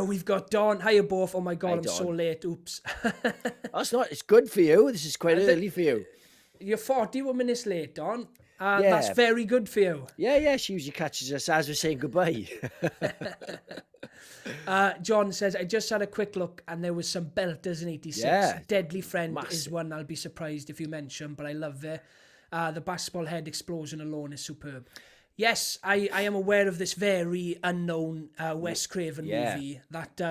We've got Dawn. Hiya, both. Oh my God, Hi, I'm Dawn. so late. Oops. It's not. It's good for you. This is quite early for you. You're 41 minutes late, Dawn. That's very good for you. Yeah. She usually catches us as we're saying goodbye. John says, I just had a quick look and there was some belters in 86. Yeah. Deadly Friend Massive. is one I'll be surprised if you mention, but I love it. The basketball head explosion alone is superb. Yes, I am aware of this very unknown Wes Craven movie. That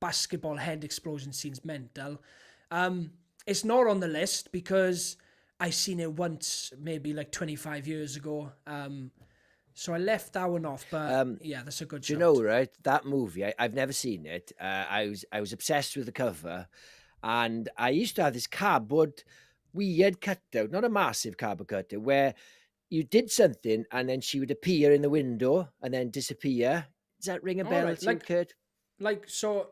basketball head explosion scene's mental. It's not on the list because I seen it once, maybe like 25 years ago. So I left that one off, but that's a good show. Do you know, right? That movie, I've never seen it. I was obsessed with the cover, and I used to have this cardboard weird cutout, not a massive cardboard cutout, where you did something and then she would appear in the window and then disappear. Does that ring a bell, right. to you, Kurt? So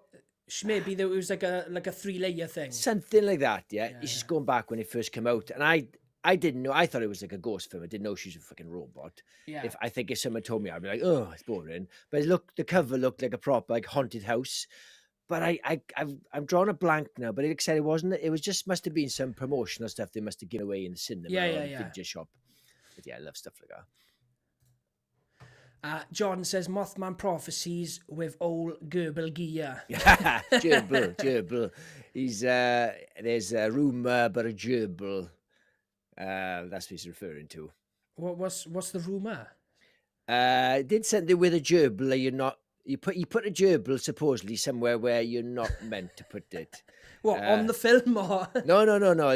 maybe there was like a 3-layer thing. Something like that, yeah. This is going back when it first came out, and I didn't know. I thought it was like a ghost film. I didn't know she was a fucking robot. Yeah. If someone told me, I'd be like, oh, it's boring. But the cover looked like a proper like haunted house. But I'm drawing a blank now. But like I said, it wasn't. It was just must have been some promotional stuff they must have given away in the cinema or video shop. But yeah, I love stuff like that. Jordan says Mothman prophecies with old Goebel gear. Gerbil. He's there's a rumour about a gerbil. That's what he's referring to. What's the rumor? Did something with a gerbil. You put a gerbil supposedly somewhere where you're not meant to put it. What, on the film or? No.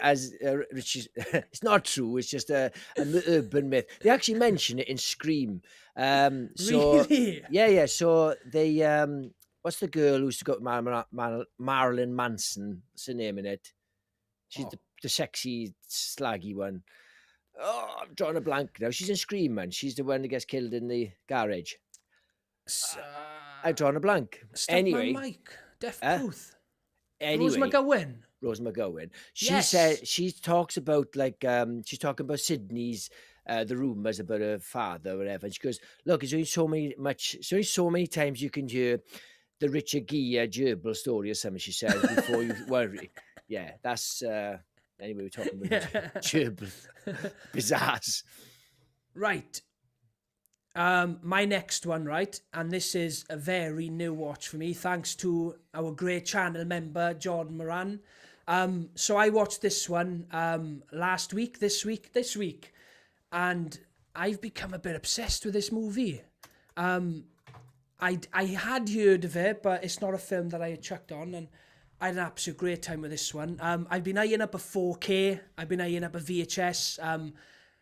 As Richie, it's not true. It's just an urban myth. They actually mention it in Scream. Really? Yeah. So they what's the girl who's got Marilyn Manson? What's her name in it? She's the sexy, slaggy one. Oh, I'm drawing a blank now. She's in Scream, man. She's the one that gets killed in the garage. I've drawn a blank. Anyway, Mike, Deaf Truth. Anyway, Rose McGowan. She talks about she's talking about Sydney's the rumours about her father or whatever. And she goes, look, there's only so many times you can hear the Richard Gere gerbil story or something. She says before you worry. Yeah, that's anyway. We're talking about gerbil bizarres. Right. My next one, right, and this is a very new watch for me, thanks to our great channel member Jordan Moran. So I watched this one this week, and I've become a bit obsessed with this movie. I had heard of it, but it's not a film that I had chucked on, and I had an absolute great time with this one. I've been eyeing up a 4K, I've been eyeing up a VHS.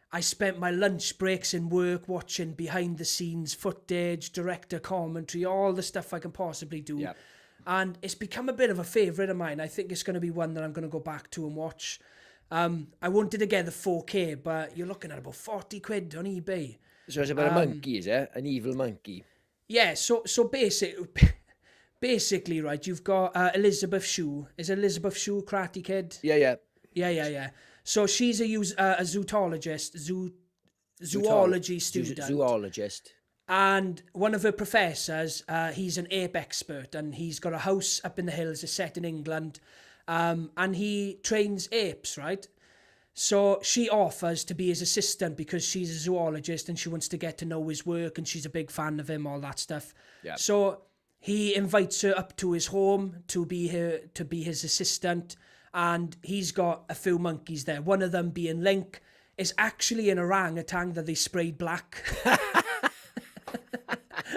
I spent my lunch breaks in work watching behind the scenes footage, director commentary, all the stuff I can possibly do. Yep. And it's become a bit of a favourite of mine. I think it's going to be one that I'm going to go back to and watch. I wanted to get the 4K, but you're looking at about 40 quid on eBay. So it's about a monkey, is it? An evil monkey. Yeah, so basically, right, you've got Elizabeth Shue. Is Elizabeth Shue Karate Kid? Yeah. Yeah. So she's a zootologist, zoology student. Zoologist. And one of her professors, he's an ape expert, and he's got a house up in the hills, it's set in England, and he trains apes, right? So she offers to be his assistant because she's a zoologist and she wants to get to know his work and she's a big fan of him, all that stuff. Yep. So he invites her up to his home to be his assistant. And he's got a few monkeys there. One of them being Link is actually an orangutan that they sprayed black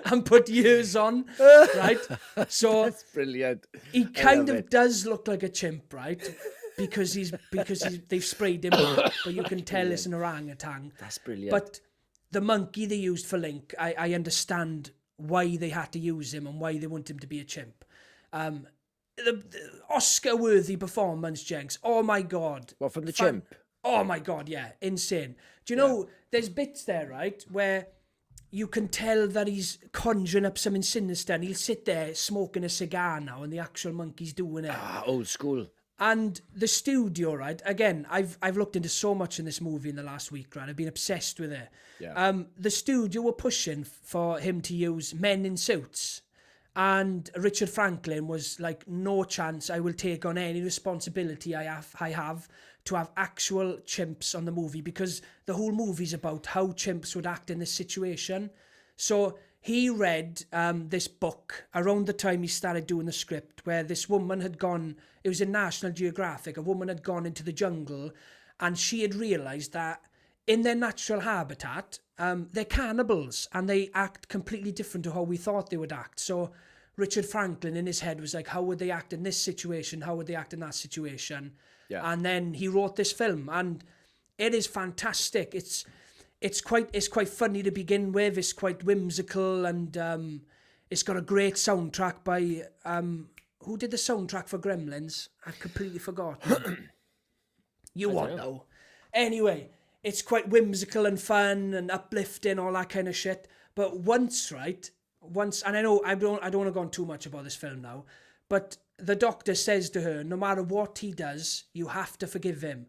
and put ears on, right? So that's brilliant. He kind of does look like a chimp, right? because they've sprayed him up, but you can tell it's an orangutan. That's brilliant. But the monkey they used for Link, I understand why they had to use him and why they want him to be a chimp. The Oscar-worthy performance, Jenks. Oh my God. Well, from the chimp. Oh my God, yeah, insane. Do you know, there's bits there, right, where you can tell that he's conjuring up something sinister, and he'll sit there smoking a cigar now, and the actual monkey's doing it. Ah, old school. And the studio, right, again, I've looked into so much in this movie in the last week, right, I've been obsessed with it. Yeah. The studio were pushing for him to use men in suits. And Richard Franklin was like, no chance, I will take on any responsibility I have to have actual chimps on the movie, because the whole movie's about how chimps would act in this situation. So he read this book around the time he started doing the script, where this woman had gone, it was in National Geographic, a woman had gone into the jungle, and she had realised that in their natural habitat, they're cannibals, and they act completely different to how we thought they would act. So Richard Franklin in his head was like, how would they act in this situation? How would they act in that situation? Yeah. And then he wrote this film, and it is fantastic. It's quite funny to begin with. It's quite whimsical, and it's got a great soundtrack by who did the soundtrack for Gremlins? I've completely forgotten. You won't know. Anyway, it's quite whimsical and fun and uplifting, all that kind of shit. But once, and I know I don't want to go on too much about this film now, but the doctor says to her, no matter what he does, you have to forgive him.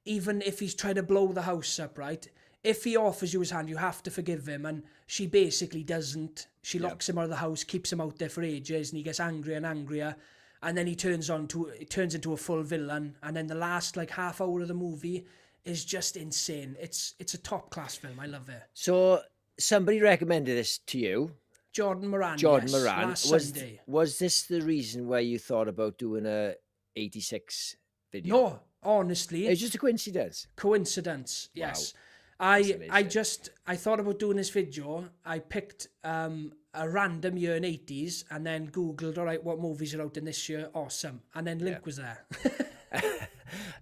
Even if he's trying to blow the house up, right? If he offers you his hand, you have to forgive him. And she basically doesn't. She locks him out of the house, keeps him out there for ages, and he gets angrier and angrier. And then he turns into a full villain. And then the last like half hour of the movie is just insane. It's a top class film. I love it. So somebody recommended this to you. Jordan Moran. Last Sunday. Was this the reason why you thought about doing a 86 video? No, honestly. It's just a coincidence. Coincidence, yes. Wow. I thought about doing this video. I picked a random year in 80s and then Googled, all right, what movies are out in this year? Awesome. And then Link was there.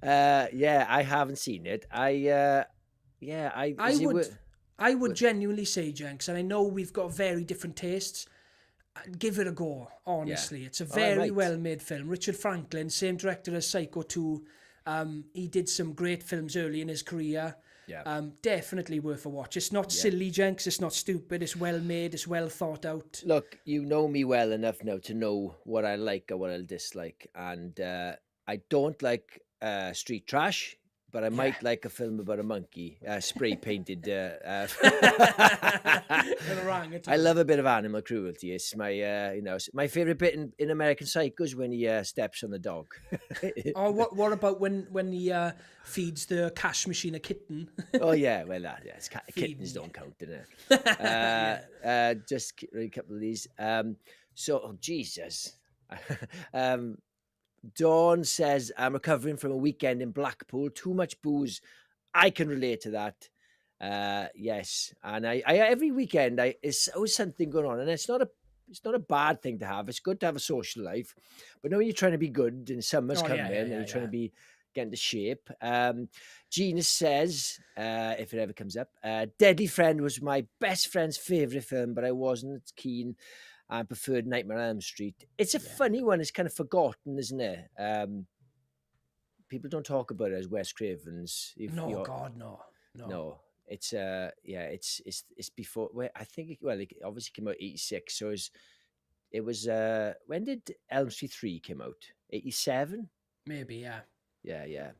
I haven't seen it. I would genuinely say, Jenks, and I know we've got very different tastes, give it a go, honestly. Yeah. It's a very well-made film. Richard Franklin, same director as Psycho 2. He did some great films early in his career. Yeah. Definitely worth a watch. It's not silly, Jenks. It's not stupid. It's well-made. It's well thought out. Look, you know me well enough now to know what I like or what I'll dislike. And I don't like street trash, but I might like a film about a monkey, spray painted. I love a bit of animal cruelty. It's my, my favorite bit in American Psycho is when he steps on the dog. Or what about when he feeds the cash machine a kitten? Oh yeah, well kittens don't count, do they? Just a couple of these. Jesus. Dawn says, I'm recovering from a weekend in Blackpool. Too much booze. I can relate to that. Yes. And I every weekend, it's always something going on. And it's not a bad thing to have. It's good to have a social life. But when you're trying to be good and summer's coming in and you're trying to be getting into shape. Gina says, if it ever comes up, Deadly Friend was my best friend's favourite film, but I wasn't keen. I preferred Nightmare on Elm Street. It's a funny one. It's kind of forgotten, isn't it? People don't talk about it as Wes Craven's. No. It's it's before. Well, I think it obviously came out 86. So it was. When did Elm Street 3 came out? 87. Maybe, yeah. Yeah.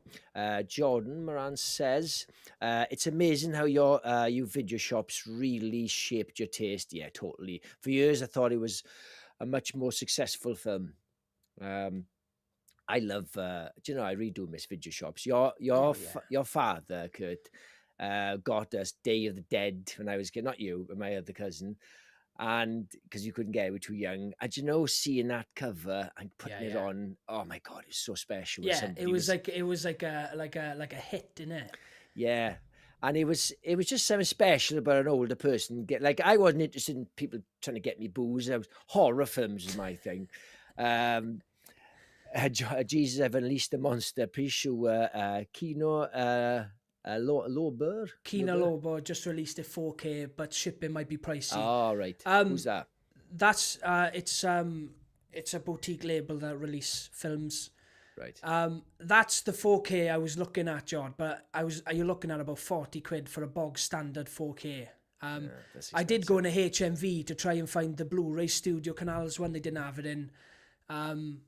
Jordan Moran says, it's amazing how you video shops really shaped your taste. Yeah, totally. For years, I thought it was a much more successful film. I love, I really do miss video shops. Your father, Kurt, got us Day of the Dead when I was a kid. Not you, but my other cousin. And because you couldn't get it, we were too young. And seeing that cover and putting it on, oh my god, it was so special. Yeah, it was like a hit, didn't it? Yeah, and it was just something special about an older person. I wasn't interested in people trying to get me booze. Horror films was my thing. Jesus have unleashed the monster. Pretty sure Kino Lober. Kina Lobo just released it 4K, but shipping might be pricey. Oh, right. Who's that? That's it's a boutique label that release films. Right. That's the 4K I was looking at, John. But you're looking at about 40 quid for a bog standard 4K. I did go in a HMV to try and find the Blu-ray Studio Canals one. They didn't have it in.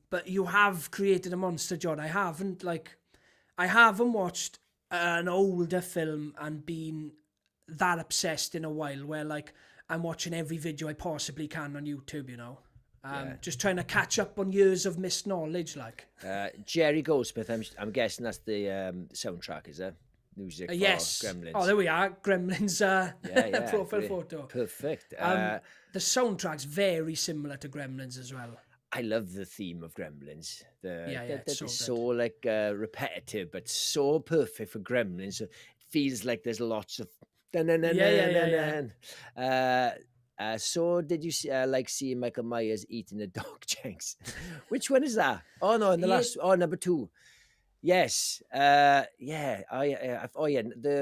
But you have created a monster, John. I haven't watched an older film and been that obsessed in a while, where like I'm watching every video I possibly can on YouTube, you know. Just trying to catch up on years of missed knowledge, like. Jerry Goldsmith, I'm guessing that's the soundtrack, is it? Music for yes. Gremlins. Oh, there we are. Gremlins profile great. photo. Perfect. The soundtrack's very similar to Gremlins as well. I love the theme of Gremlins. It's so like repetitive, but so perfect for Gremlins. It feels like there's lots of. So did you like seeing Michael Myers eating a dog, Jenks? Which one is that? Oh no, in the last. Oh, number 2. Yes. The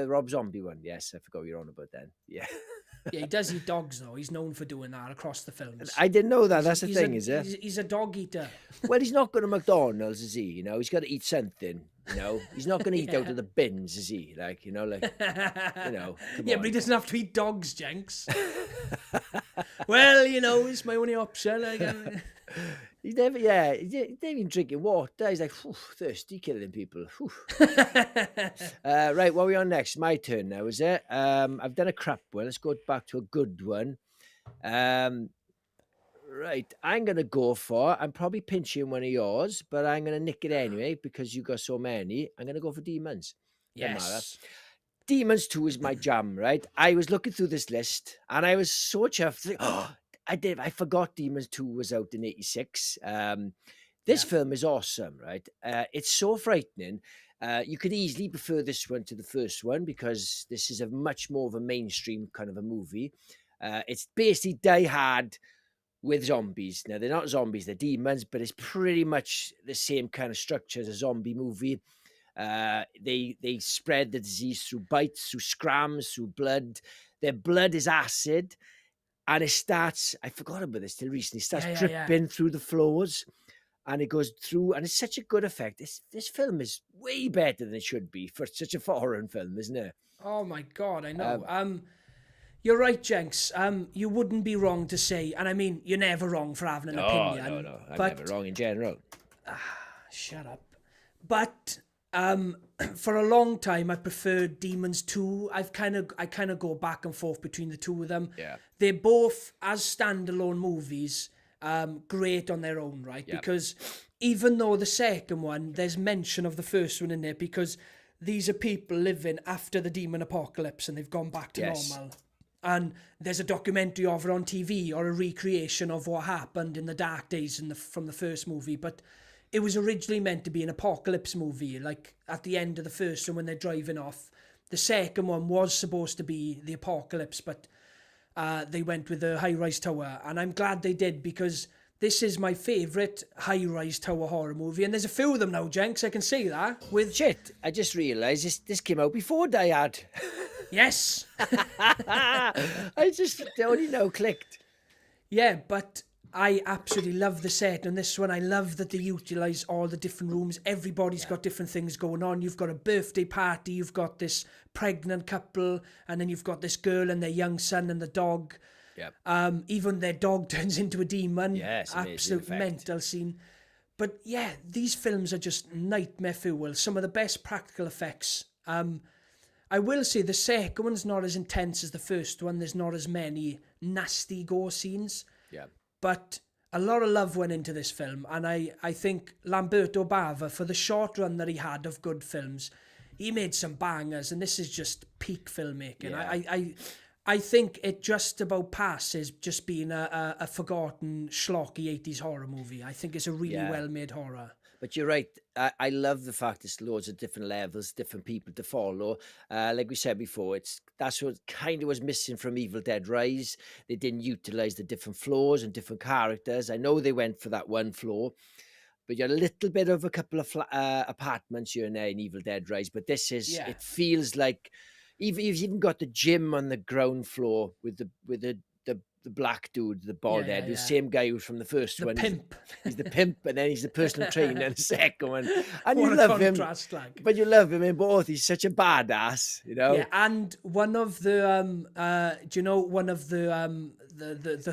Rob Zombie one. Yes, I forgot what you're on about then. Yeah. Yeah, he does eat dogs though. He's known for doing that across the films. I didn't know that. That's the thing, is it? He's a dog eater. Well, he's not going to McDonald's, is he? You know, he's got to eat something. You know, he's not going to eat out of the bins, is he? Like, you know, like, you know. Yeah, but he doesn't have to eat dogs, Jenks. Well, you know, it's my only option. He's never even drinking water. He's like, thirsty, killing people. Right, what are we on next? My turn now, is it? I've done a crap one. Let's go back to a good one. Right, I'm going to go for, I'm probably pinching one of yours, but I'm going to nick it anyway because you got so many. I'm going to go for Demons. Yes. Demons 2 is my jam, right? I was looking through this list and I was so chuffed. I forgot Demons 2 was out in 86. This film is awesome, right? It's so frightening. You could easily prefer this one to the first one because this is a much more of a mainstream kind of a movie. It's basically Die Hard with zombies. Now, they're not zombies, they're demons, but it's pretty much the same kind of structure as a zombie movie. They spread the disease through bites, through scrams, through blood. Their blood is acid. And it starts, I forgot about this till recently, it starts dripping through the floors and it goes through, and it's such a good effect. This film is way better than it should be for such a foreign film, isn't it? Oh my God, I know. You're right, Jenks. You wouldn't be wrong to say, and I mean, you're never wrong for having an opinion. No. I'm never wrong in general. Shut up. But for a long time, I preferred Demons 2. I kind of go back and forth between the two of them. Yeah. They're both, as standalone movies, great on their own, right? Yep. Because even though the second one, there's mention of the first one in there because these are people living after the demon apocalypse and they've gone back to normal. And there's a documentary of it on TV or a recreation of what happened in the dark days from the first movie. But it was originally meant to be an apocalypse movie, like at the end of the first one when they're driving off. The second one was supposed to be the apocalypse, but they went with the high-rise tower. And I'm glad they did because this is my favourite high-rise tower horror movie. And there's a few of them now, Jenks, I can see that. Shit, I just realised this came out before Die Hard. Yes. I just only now clicked. Yeah, but I absolutely love the set on this one. I love that they utilise all the different rooms. Everybody's got different things going on. You've got a birthday party, you've got this pregnant couple, and then you've got this girl and their young son and the dog. Yep. Even their dog turns into a demon. Yes, absolute mental scene. But yeah, these films are just nightmare fuel. Some of the best practical effects. I will say the second one's not as intense as the first one. There's not as many nasty gore scenes. Yeah. But a lot of love went into this film. And I think Lamberto Bava, for the short run that he had of good films, he made some bangers. And this is just peak filmmaking. Yeah. I think it just about passes just being a forgotten, schlocky 80s horror movie. I think it's a really well-made horror. But you're right. I love the fact there's loads of different levels, different people to follow. Like we said before, that's what kind of was missing from Evil Dead Rise. They didn't utilize the different floors and different characters. I know they went for that one floor, but you're a little bit of a couple of apartments here and there in Evil Dead Rise. But this is, Yeah. it feels like you've even got the gym on the ground floor with the black dude, the bald head, the same guy who's from the first The one. pimp. He's the pimp, and then he's the personal trainer in the second one. And What you a love him, contrast, like. but you love him in both. He's such a badass, you know. Yeah, and one of the do you know one of the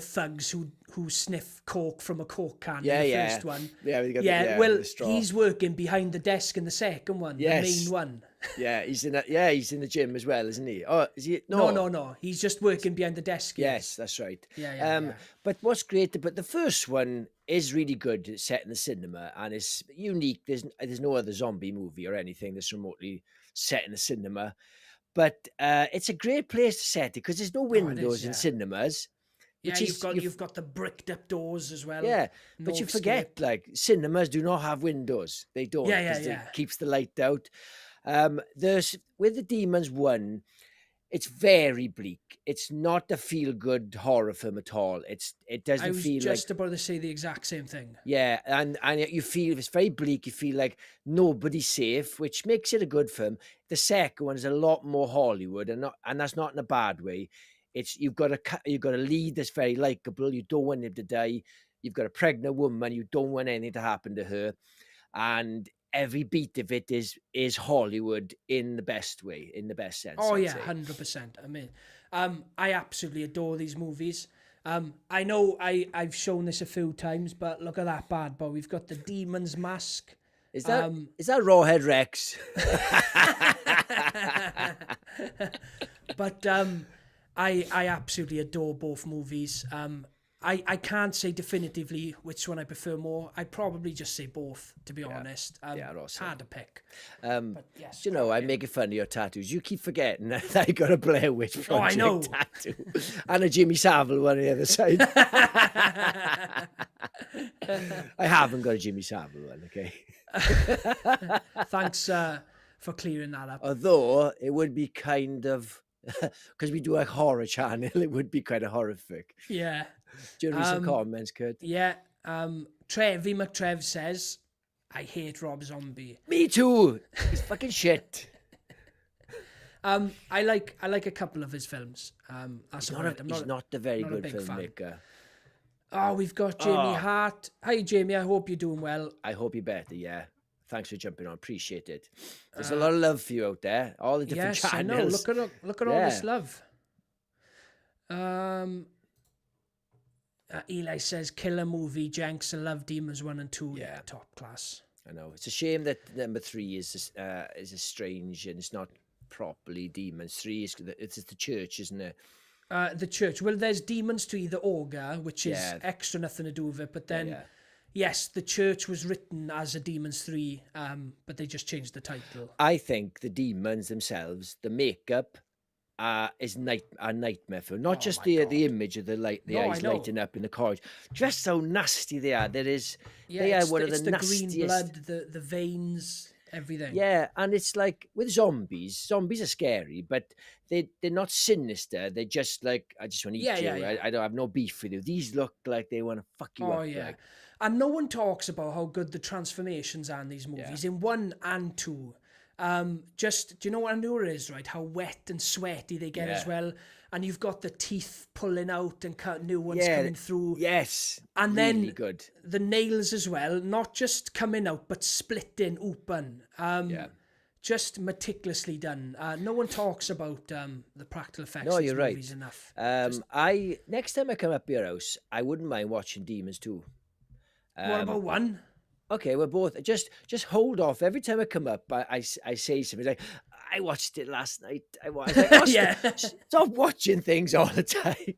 thugs who sniff coke from a coke can in the first one? Yeah, well, the straw. he's working behind the desk in the second one, the main one. Yeah, he's in the gym as well, isn't he? Oh, is he? No. He's just working behind the desk. Yes, that's right. Yeah. But what's great, but the first one is really good. It's set in the cinema and it's unique. There's no other zombie movie or anything that's remotely set in the cinema. But it's a great place to set it because there's no windows in cinemas. Yeah, you've got the bricked up doors as well. Yeah, no but you escape. forget, like, cinemas do not have windows. They don't. It keeps the light out. There's with the Demons one, it's very bleak. It's not a feel good horror film at all. It doesn't feel like. I was just about to say the exact same thing. Yeah, and you feel it's very bleak. You feel like nobody's safe, which makes it a good film. The second one is a lot more Hollywood, and that's not in a bad way. It's you've got a lead that's very likable. You don't want him to die. You've got a pregnant woman. You don't want anything to happen to her, and every beat of it is Hollywood in the best way, in the best sense. Oh yeah, 100%. I mean, I absolutely adore these movies. I know I've shown this a few times, but look at that bad boy. We've got the Demon's Mask. Is that Rawhead Rex? But I absolutely adore both movies. I can't say definitively which one I prefer more. I'd probably just say both, to be honest. Awesome. Hard to pick. But yes, I'm making fun of your tattoos. You keep forgetting that I got a Blair Witch Project tattoo and a Jimmy Savile one on the other side. I haven't got a Jimmy Savile one, okay? Thanks for clearing that up. Although it would be kind of, because we do a horror channel, it would be kind of horrific. Yeah. Do you read some comments, Kurt? Yeah. Trevi McTrev says, I hate Rob Zombie. Me too. He's fucking shit. I like a couple of his films. He's not a very good filmmaker. Oh, we've got Jamie Hart. Hi, Jamie. I hope you're doing well. I hope you're better, yeah. Thanks for jumping on. Appreciate it. There's a lot of love for you out there. All the different channels. I know. Look at all this love. Eli says, killer movie. Jenks, I love Demons 1 and 2. Yeah, top class. I know. It's a shame that number 3 is a strange and it's not properly Demons. 3 it's the church, isn't it? The church. Well, there's Demons 3, the Ogre, which is extra nothing to do with it. But then, yes, the church was written as a Demons 3, but they just changed the title. I think the demons themselves, the makeup, is a nightmare for not just the image of the eyes lighting up in the corridor, just how nasty they are. They are one of the nastiest. Green blood, the veins, everything. Yeah, and it's like with zombies are scary, but they're not sinister. They're just like, I just want to eat you. Yeah. I don't have no beef with you. These look like they want to fuck you up. Oh yeah. Like. And no one talks about how good the transformations are in these movies, in 1 and 2. Do you know what a newer is, right? How wet and sweaty they get as well. And you've got the teeth pulling out and new ones coming through. Yes. And really then good. The nails as well, not just coming out, but splitting open. Just meticulously done. No one talks about the practical effects of these movies enough. Next time I come up your house, I wouldn't mind watching Demons 2. What about 1? Okay, we're both just hold off. Every time I come up, I say something like, I watched it last night. I was like, oh, stop watching things all the time.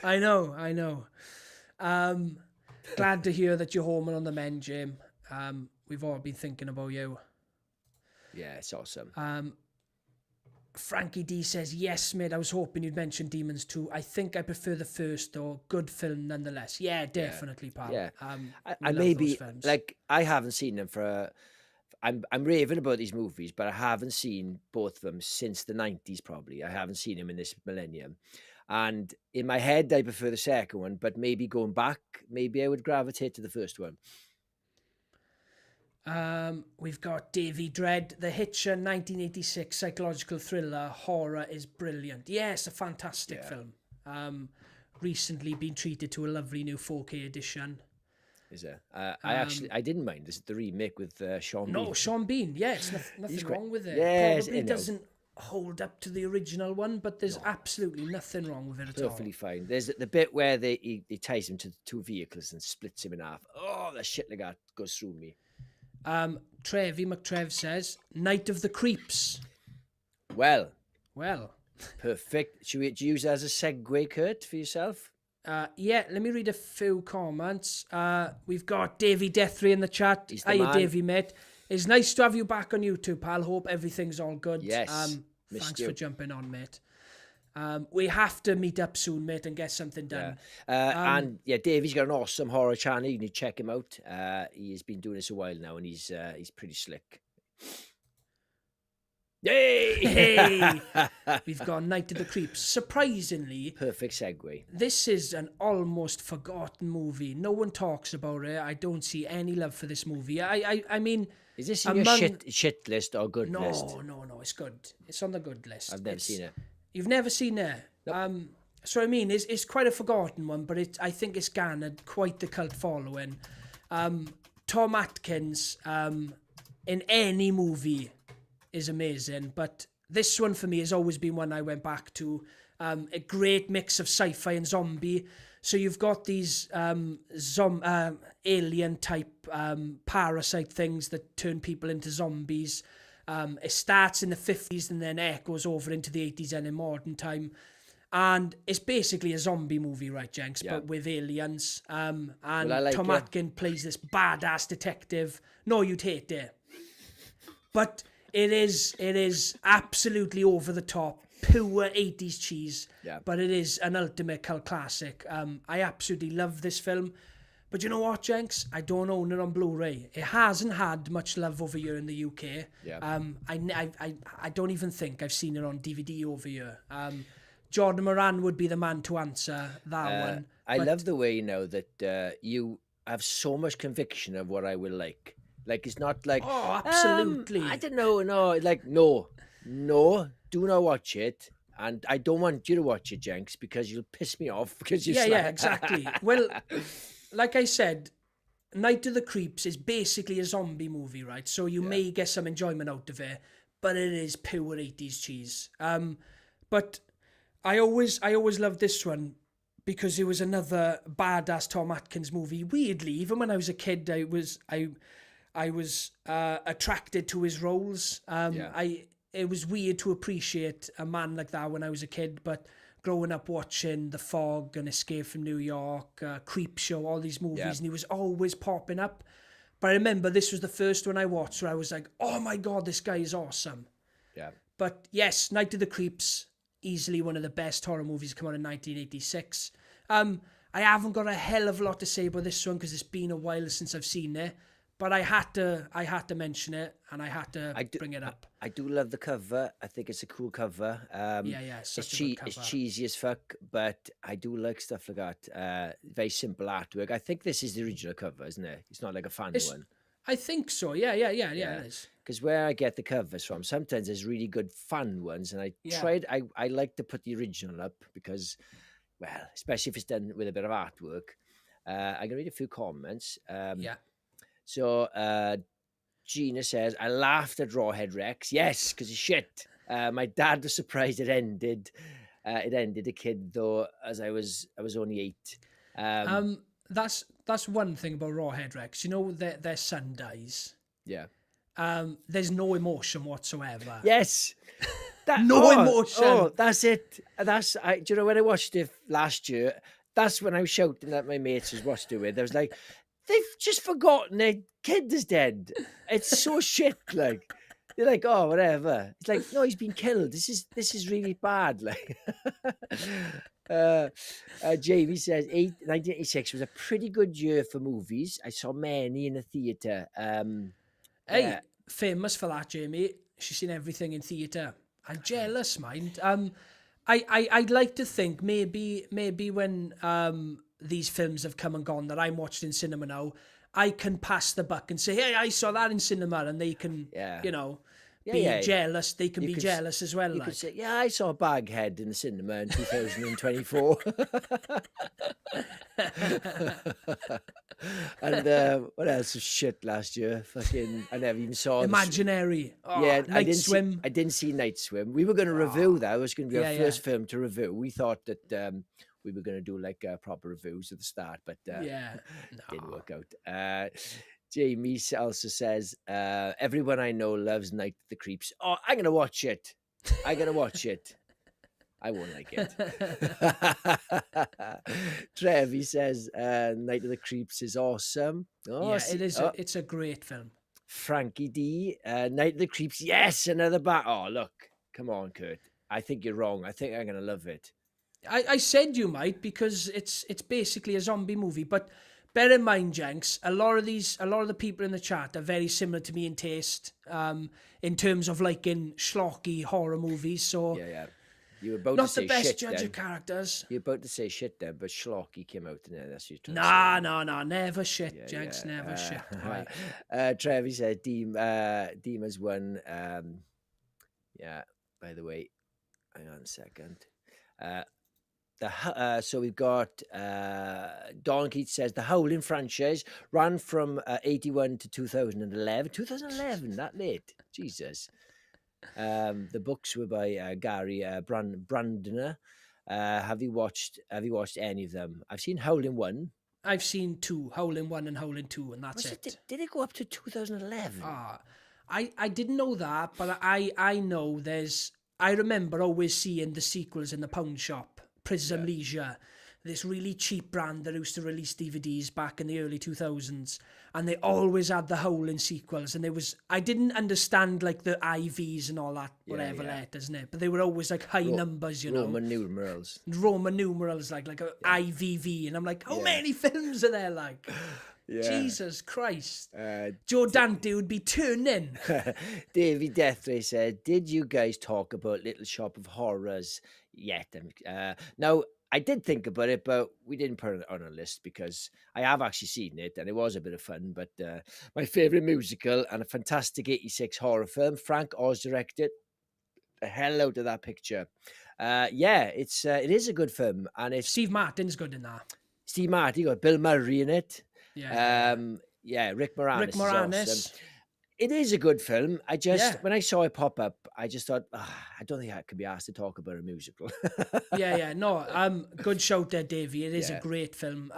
I know. Glad to hear that you're home and on the mend, Jim. We've all been thinking about you. Yeah, it's awesome. Frankie D says, yes, mate, I was hoping you'd mention Demons 2. I think I prefer the first, though. Good film nonetheless. Yeah, definitely, pal. Yeah. I maybe, like, I haven't seen them I'm raving about these movies, but I haven't seen both of them since the 90s, probably. I haven't seen them in this millennium. And in my head, I prefer the second one, but maybe going back, maybe I would gravitate to the first one. We've got Davy Dread, The Hitcher, 1986 psychological thriller. Horror is brilliant. Yes, a fantastic film. Recently been treated to a lovely new 4K edition. Is it? I didn't mind this. The remake with Sean Bean. No, Sean Bean. Yeah, it's nothing wrong with it. Yes, Probably doesn't hold up to the original one, but there's absolutely nothing wrong with it at all. Perfectly fine. There's the bit where he ties him to two vehicles and splits him in half. Oh, the shit like that goes through me. Trevi McTrev says, Night of the Creeps. Well, perfect. Do you use that as a segue, Kurt, for yourself? Yeah, let me read a few comments. We've got Davey Deathry in the chat. Hiya, Davey, mate. It's nice to have you back on YouTube, pal. Hope everything's all good. Yes. Thanks for jumping on, mate. We have to meet up soon, mate, and get something done. And yeah, Davey's got an awesome horror channel. You need to check him out. He's been doing this a while now, and he's pretty slick. Yay! Hey! We've got Night of the Creeps. Surprisingly, perfect segue. This is an almost forgotten movie. No one talks about it. I don't see any love for this movie. I mean, is this in your shit list or good list? No, it's good. It's on the good list. I've never seen it. You've never seen it? Nope. So I mean, it's quite a forgotten one, but I think it's garnered quite the cult following. Tom Atkins in any movie is amazing, but this one for me has always been one I went back to. A great mix of sci-fi and zombie. So you've got these alien type parasite things that turn people into zombies. It starts in the 50s and then echoes over into the 80s and in modern time. And it's basically a zombie movie, right, Jenks? Yeah. But with aliens. And Tom Atkins plays this badass detective. No, you'd hate it. But it is absolutely over the top, pure 80s cheese. Yeah. But it is an ultimate cult classic. I absolutely love this film. But you know what, Jenks? I don't own it on Blu-ray. It hasn't had much love over here in the UK. Yeah. I don't even think I've seen it on DVD over here. Jordan Moran would be the man to answer that one. I love the way, that you have so much conviction of what I will like. Like, it's not like, oh, absolutely. I don't know, no, like, no, do not watch it. And I don't want you to watch it, Jenks, because you'll piss me off because you're Yeah, exactly. Well, like I said, Night of the Creeps is basically a zombie movie, right? So you may get some enjoyment out of it, but it is pure 80s cheese. But I always loved this one because it was another badass Tom Atkins movie. Weirdly, even when I was a kid, I was attracted to his roles. It was weird to appreciate a man like that when I was a kid, but growing up watching The Fog and Escape from New York, Creepshow, all these movies, and he was always popping up. But I remember this was the first one I watched where I was like, oh my God, this guy is awesome. Yeah. But yes, Night of the Creeps, easily one of the best horror movies to come out in 1986. I haven't got a hell of a lot to say about this one because it's been a while since I've seen it. But I had to mention it, and I had to bring it up. I do love the cover. I think it's a cool cover. It's such a good cover. It's cheesy as fuck, but I do like stuff like that. Very simple artwork. I think this is the original cover, isn't it? It's not like a fan one. I think so. Yeah, it is. Because where I get the covers from, sometimes there's really good fan ones, and I like to put the original up because, well, especially if it's done with a bit of artwork. I'm gonna read a few comments. So Gina says, I laughed at Rawhead Rex. Yes, because it's shit. My dad was surprised it ended. It ended a kid though, as I was only 8. That's one thing about Rawhead Rex. You know, their son dies. Yeah. There's no emotion whatsoever. Yes. Emotion. Oh, that's it. Do you know when I watched it last year? That's when I was shouting at my mates who watched it with. I was like, they've just forgotten their kid is dead. It's so shit. Like, they're like, oh, whatever. It's like, no, he's been killed. This is really bad. Like, Jamie says, 1986 was a pretty good year for movies. I saw many in the theatre. Famous for that, Jamie. She's seen everything in theatre. I'm jealous, mind. I'd like to think maybe when these films have come and gone that I'm watched in cinema now, I can pass the buck and say, hey, I saw that in cinema, and they can, Yeah. you know, Yeah, be yeah. jealous. They can You be could jealous as well. You Like, could say, yeah, I saw Baghead in the cinema in 2024. And what else was shit last year? Fucking, I never even saw Imaginary. Yeah, Night Swim. I didn't see Night Swim. We were going to review that. It was going to be our Yeah, first film to review. We thought that we were going to do like proper reviews at the start, but Yeah. didn't work out. Jamie also says, everyone I know loves Night of the Creeps. Oh, I'm going to watch it. I'm going to watch it. I won't like it. Trevi says, Night of the Creeps is awesome. Oh, Yeah, it is. It's a great film. Frankie D, Night of the Creeps. Yes, another back. Oh, look. Come on, Kurt. I think you're wrong. I think I'm going to love it. I said you might, because it's basically a zombie movie. But bear in mind, Jenks, a lot of the people in the chat are very similar to me in taste, in terms of liking schlocky horror movies. So Yeah. You were about not to say the best shit judge then. of characters. You're about to say shit then, but schlocky came out in there. That's what you're Nah, trying to say. never shit, Jenks, never shit. Right. Trevi said Dima's won. Yeah, by the way, hang on a second. So we've got Don Keats says the Howling franchise ran from 81 to 2011. 2011, that late? Jesus. The books were by Gary Brandner. Have you watched any of them? I've seen Howling 1. I've seen 2, Howling 1 and Howling 2, and that's it. Did it go up to 2011? I didn't know that, but I know I remember always seeing the sequels in the pound shop, Prism Leisure, this really cheap brand that used to release DVDs back in the early 2000s, and they always had the Howling sequels, and I didn't understand like the IVs and all that, whatever letters, isn't it? But they were always like high numbers, you know. Roman numerals. Like a IVV, and I'm like, how many films are there like? Yeah. Jesus Christ. Joe Dante would be turning. Davey Deathray said, did you guys talk about Little Shop of Horrors yet? Now, I did think about it, but we didn't put it on a list because I have actually seen it and it was a bit of fun. But my favourite musical and a fantastic 86 horror film, Frank Oz directed the hell out of that picture. It is a good film. And it's Steve Martin's good in that. Steve Martin, you got Bill Murray in it. Rick Moranis. Rick Moranis. Is awesome. It is a good film. When I saw it pop up, I just thought, I don't think I could be asked to talk about a musical. No, good shout there, Davey. It is a great film.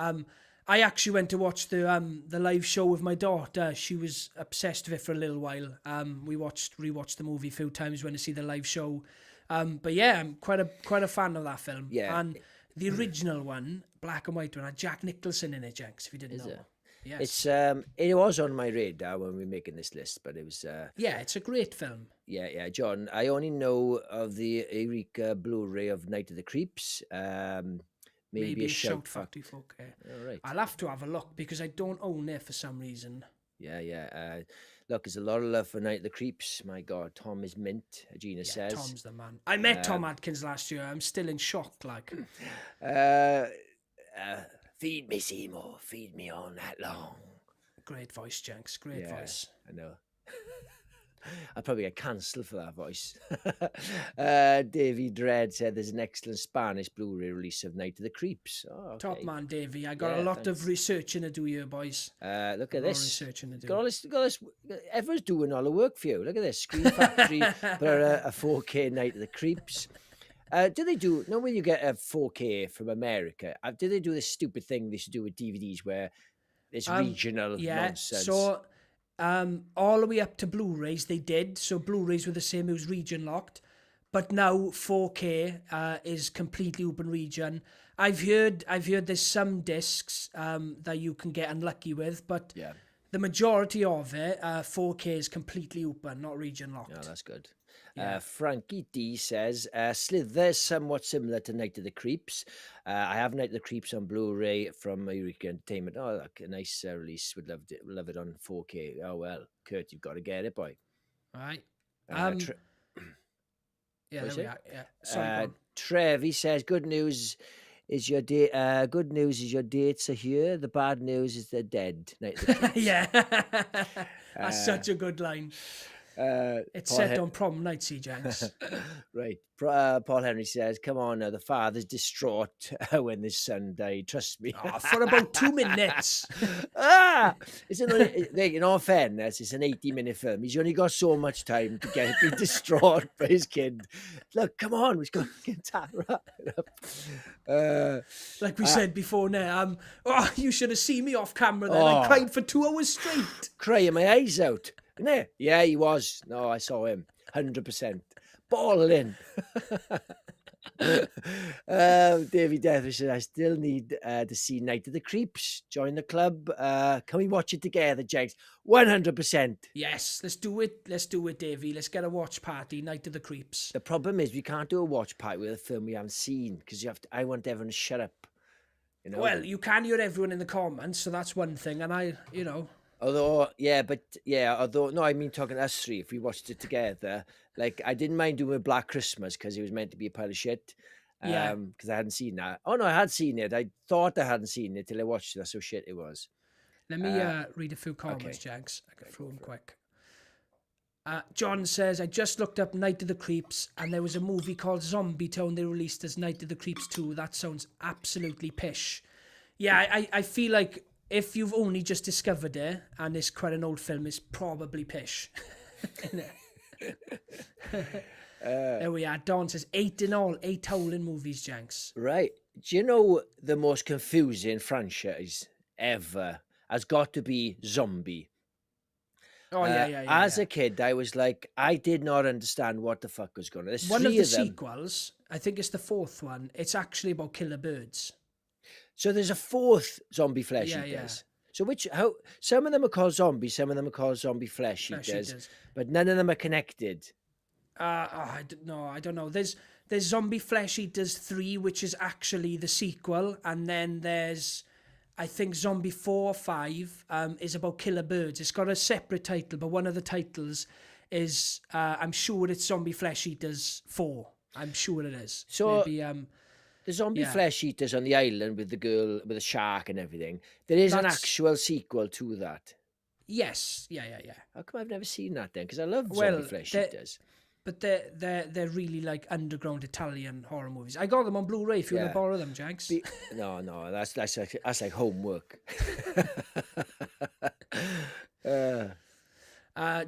I actually went to watch the live show with my daughter. She was obsessed with it for a little while. We rewatched the movie a few times, went to see the live show. But yeah, I'm quite a fan of that film. Yeah. And the original one, black and white one, had Jack Nicholson in it, Jenks, if you didn't know. It? Yes. It was on my radar when we were making this list, but it was it's a great film. Yeah, John. I only know of the Eureka Blu-ray of Night of the Creeps. Maybe a Shout Factory 4K. All right. I'll have to have a look because I don't own it for some reason. Yeah. Look, there's a lot of love for Night of the Creeps. My God, Tom is mint, Gina says. Tom's the man. I met Tom Atkins last year. I'm still in shock, like. Feed me, Seymour. Feed me all night long. Great voice, Jenks. Great voice. I know. I'll probably get cancelled for that voice. Davey Dredd said there's an excellent Spanish Blu-ray release of Night of the Creeps. Oh, okay. Top man, Davey. I got a lot of researching to do here, boys. Look at this. Researching to do. Got all this. Everyone's doing all the work for you. Look at this. Screen Factory put out a 4K Night of the Creeps. Do they do, when you get a 4K from America, do they do this stupid thing they should do with DVDs where it's regional nonsense? So all the way up to Blu-rays they did. So Blu-rays were the same, it was region locked. But now 4K is completely open region. I've heard there's some discs that you can get unlucky with, but the majority of it, 4K is completely open, not region locked. Oh, that's good. Frankie D says, Slither is somewhat similar to Night of the Creeps. I have Night of the Creeps on Blu-ray from Eureka Entertainment. Oh, like a nice release. Would love it on 4K. Oh, well, Kurt, you've got to get it, boy. All right. There we are. Yeah. Sorry, Trevi says, "Good news is your good news is your dates are here. The bad news is they're dead." Night of the Creeps. Yeah. That's such a good line. It's Paul set on prom night, see, Jenks. Right. Paul Henry says, "Come on now, the father's distraught when his son died. Trust me." Oh, for about 2 minutes. It's only, in all fairness, it's an 80-minute film. He's only got so much time to be distraught by his kid. Look, come on, we've got to get wrap it up. Like we said before now, you should have seen me off camera then. I cried for 2 hours straight. Crying my eyes out. Yeah, he was. No, I saw him. 100%. Balling. Davey Deathwish says, "I still need to see Night of the Creeps. Join the club. Can we watch it together, Jags?" 100%. Yes, let's do it. Let's do it, Davey. Let's get a watch party, Night of the Creeps. The problem is we can't do a watch party with a film we haven't seen because I want everyone to shut up. You know? Well, you can hear everyone in the comments, so that's one thing. And Although, no, I mean talking to us three, if we watched it together, like I didn't mind doing Black Christmas because it was meant to be a pile of shit. Because I hadn't seen that. Oh no, I had seen it. I thought I hadn't seen it till I watched it. That's how shit it was. Let me read a few comments, okay. Jenks. I can throw them quick. John says, "I just looked up Night of the Creeps, and there was a movie called Zombie Town they released as Night of the Creeps 2. That sounds absolutely pish." Yeah, I feel like if you've only just discovered it, and it's quite an old film, it's probably pish. There we are. Don says, 8 in all, 8 howling movies, Jenks. Right. Do you know the most confusing franchise ever has got to be Zombie? Oh, yeah. As a kid, I was like, I did not understand what the fuck was going on. There's one of three the them. sequels, I think it's the 4th one, it's actually about killer birds. So there's a 4th Zombie Flesh Eaters. Yeah. So some of them are called zombies, some of them are called Zombie Flesh Eaters, but none of them are connected. I don't know. There's Zombie Flesh Eaters 3, which is actually the sequel, and then there's, I think, Zombie 4 or 5 is about killer birds. It's got a separate title, but one of the titles is, I'm sure it's Zombie Flesh Eaters 4. I'm sure it is. So maybe, the Zombie Flesh Eaters on the island with the girl with the shark and everything, there is an actual sequel to that. Yes, yeah. How come I've never seen that then? Because I love Zombie Flesh Eaters. But they're really like underground Italian horror movies. I got them on Blu-ray if you want to borrow them, Jenks. No, that's like homework.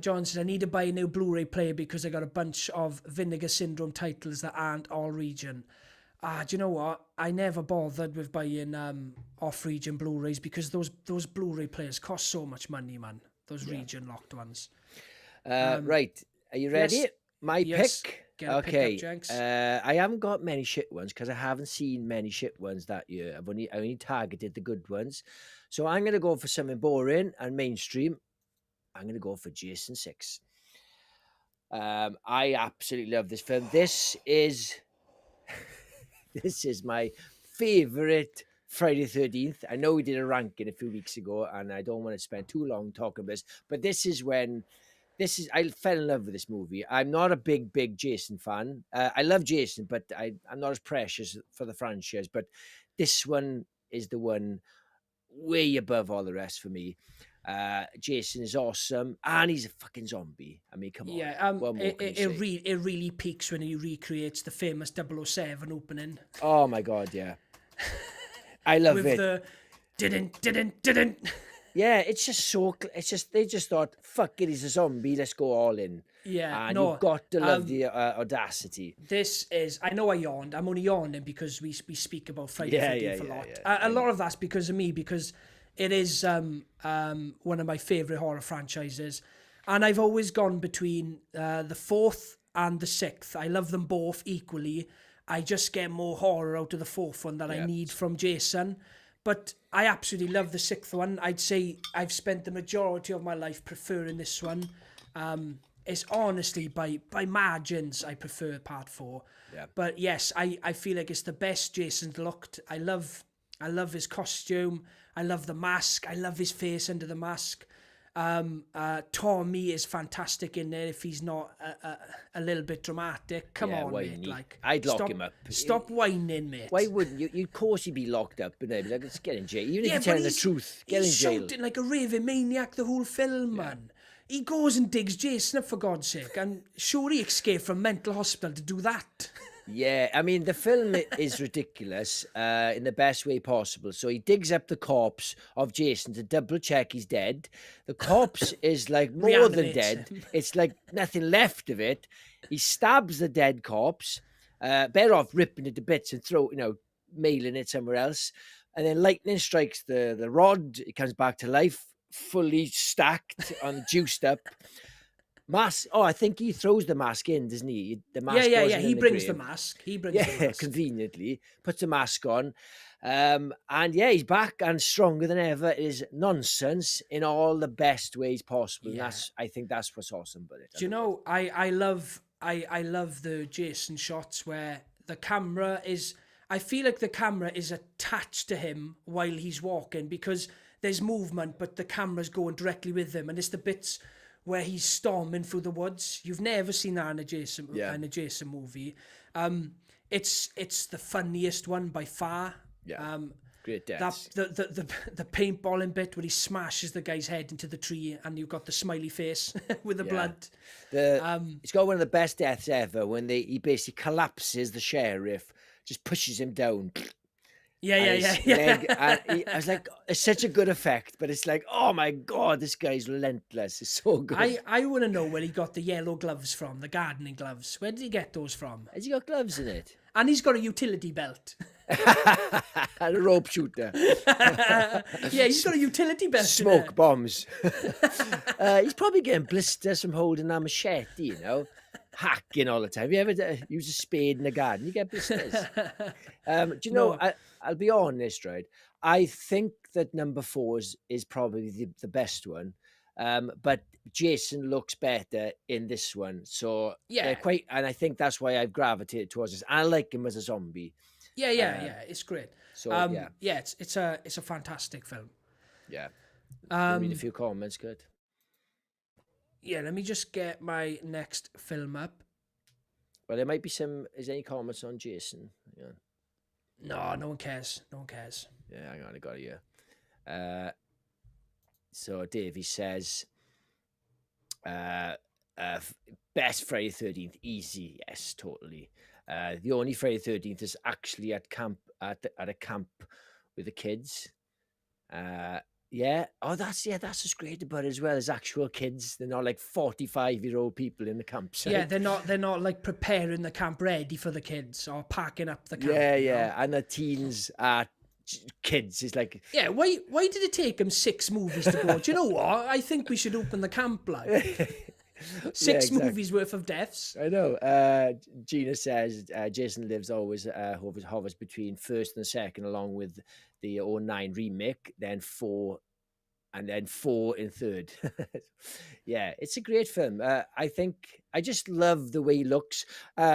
John says, "I need to buy a new Blu-ray player because I got a bunch of Vinegar Syndrome titles that aren't all region." Do you know what? I never bothered with buying off-region Blu-rays because those Blu-ray players cost so much money, man. Those region-locked ones. Right. Are you ready? Yes. My pick? Okay. Pick up, I haven't got many shit ones because I haven't seen many shit ones that year. I only targeted the good ones. So I'm going to go for something boring and mainstream. I'm going to go for Jason 6. I absolutely love this film. This is my favorite Friday the 13th. I know we did a ranking a few weeks ago, and I don't want to spend too long talking about this, but I fell in love with this movie. I'm not a big Jason fan. I love Jason, but I'm not as precious for the franchise. But this one is the one way above all the rest for me. Jason is awesome, and he's a fucking zombie. I mean, come on. Yeah, it really peaks when he recreates the famous 007 opening. Oh my god, yeah. I love it. With the didn't. Yeah, it's just they just thought, fuck it, he's a zombie, let's go all in. Yeah, and you've got to love the audacity. This is, I know I yawned. I'm only yawning because we speak about Friday the 13th a lot. A lot of that's because of me, because it is one of my favourite horror franchises. And I've always gone between the 4th and the 6th. I love them both equally. I just get more horror out of the 4th one that I need from Jason. But I absolutely love the 6th one. I'd say I've spent the majority of my life preferring this one. It's honestly, by margins, I prefer part 4. Yeah. But yes, I feel like it's the best Jason's looked. I love his costume. I love the mask. I love his face under the mask. Tommy is fantastic in there if he's not a little bit dramatic. Come on, whiny. mate. Like, I'd lock him up. Stop whining, mate. Why wouldn't you? Of course he'd be locked up, and they'd be like, let's get in jail. Even if Yeah, you're but telling the truth, get in he's jail. shouting like a raving maniac the whole film, man. He goes and digs Jason up, for God's sake, and sure he escaped from mental hospital to do that. Yeah, I mean, the film is ridiculous in the best way possible. So he digs up the corpse of Jason to double check he's dead. The corpse is like more than Reanimates dead. him. It's like nothing left of it. He stabs the dead corpse, better off ripping it to bits and mailing it somewhere else. And then lightning strikes the rod. It comes back to life, fully stacked and juiced up. Mask. Oh, I think he throws the mask in, doesn't he? The mask. Yeah. wasn't He in brings the grave. mask. He brings the mask. Conveniently puts a mask on, and he's back and stronger than ever. It is nonsense in all the best ways possible. And I think that's what's awesome about it. Do you know? I love the Jason shots where the camera is. I feel like the camera is attached to him while he's walking because there's movement, but the camera's going directly with him, and it's the bits where he's storming through the woods. You've never seen that in a Jason movie. It's the funniest one by far. Yeah. Great deaths. The paintballing bit where he smashes the guy's head into the tree and you've got the smiley face with the blood. It's got one of the best deaths ever when he basically collapses the sheriff, just pushes him down. Yeah. I was like, it's such a good effect, but it's like, oh my God, this guy's relentless. It's so good. I want to know where he got the yellow gloves from, the gardening gloves. Where did he get those from? Has he got gloves in it? And he's got a utility belt. And a rope shooter. Yeah, he's got a utility belt. Smoke bombs. He's probably getting blisters from holding a machete, hacking all the time. Have you ever use a spade in the garden? You get blisters. Do you know, I'll be honest, right? I think that number 4 is probably the best one. But Jason looks better in this one. So yeah, and I think that's why I've gravitated towards this. I like him as a zombie. Yeah, it's great. So it's a fantastic film. Yeah. Read a few comments, good. Yeah, let me just get my next film up. Well, there might be some. Is there any comments on Jason? Yeah. No one cares. No one cares. Yeah, hang on, I got it here. So Davies says, best Friday 13th, easy, yes, totally. The only Friday 13th is actually at a camp with the kids. That's what's great about it as well. There's actual kids. They're not like 45-year-old people in the campsite. Yeah, they're not like preparing the camp ready for the kids or packing up the camp. Yeah. And the teens are kids. It's like, yeah, why did it take them 6 movies to go? Do you know what? I think we should open the camp like 6 movies worth of deaths. I know. Gina says Jason Lives always hovers between first and second, along with the 2009 remake, then 4, and then 4 in third. Yeah, it's a great film. I think I just love the way he looks.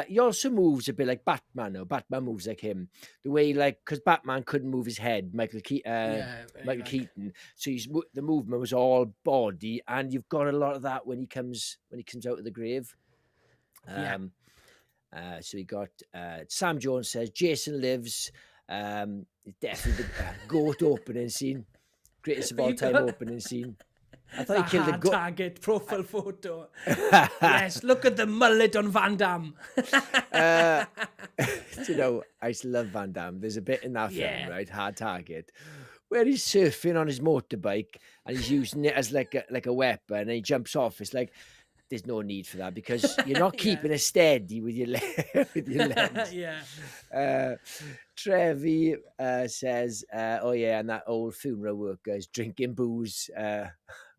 He also moves a bit like Batman. Or Batman moves like him. The way, because Batman couldn't move his head, Michael Keaton. So the movement was all body, and you've got a lot of that when he comes out of the grave. So we got Sam Jones says Jason Lives. Definitely the GOAT opening scene. Greatest of all time opening scene. I thought he killed a goat. Target profile photo. Yes, look at the mullet on Van Damme. I used to love Van Damme. There's a bit in that film, right? Hard Target, where he's surfing on his motorbike and he's using it as like a weapon, and he jumps off. It's like, there's no need for that because you're not keeping it steady with your legs. Yeah. Trevi says, and that old funeral worker is drinking booze.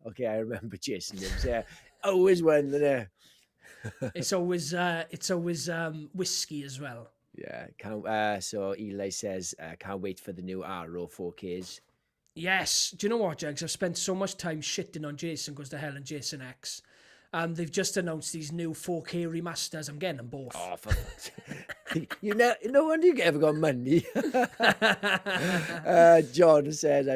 Okay, I remember Jason Lives. Yeah, always one there. It's always whiskey as well. Yeah. So Eli says, can't wait for the new Arrow 4Ks. Yes. Do you know what, Jenkins? I've spent so much time shitting on Jason Goes to Hell and Jason X. They've just announced these new 4K remasters. I'm getting them both. Oh, for no wonder you ever got money. John says,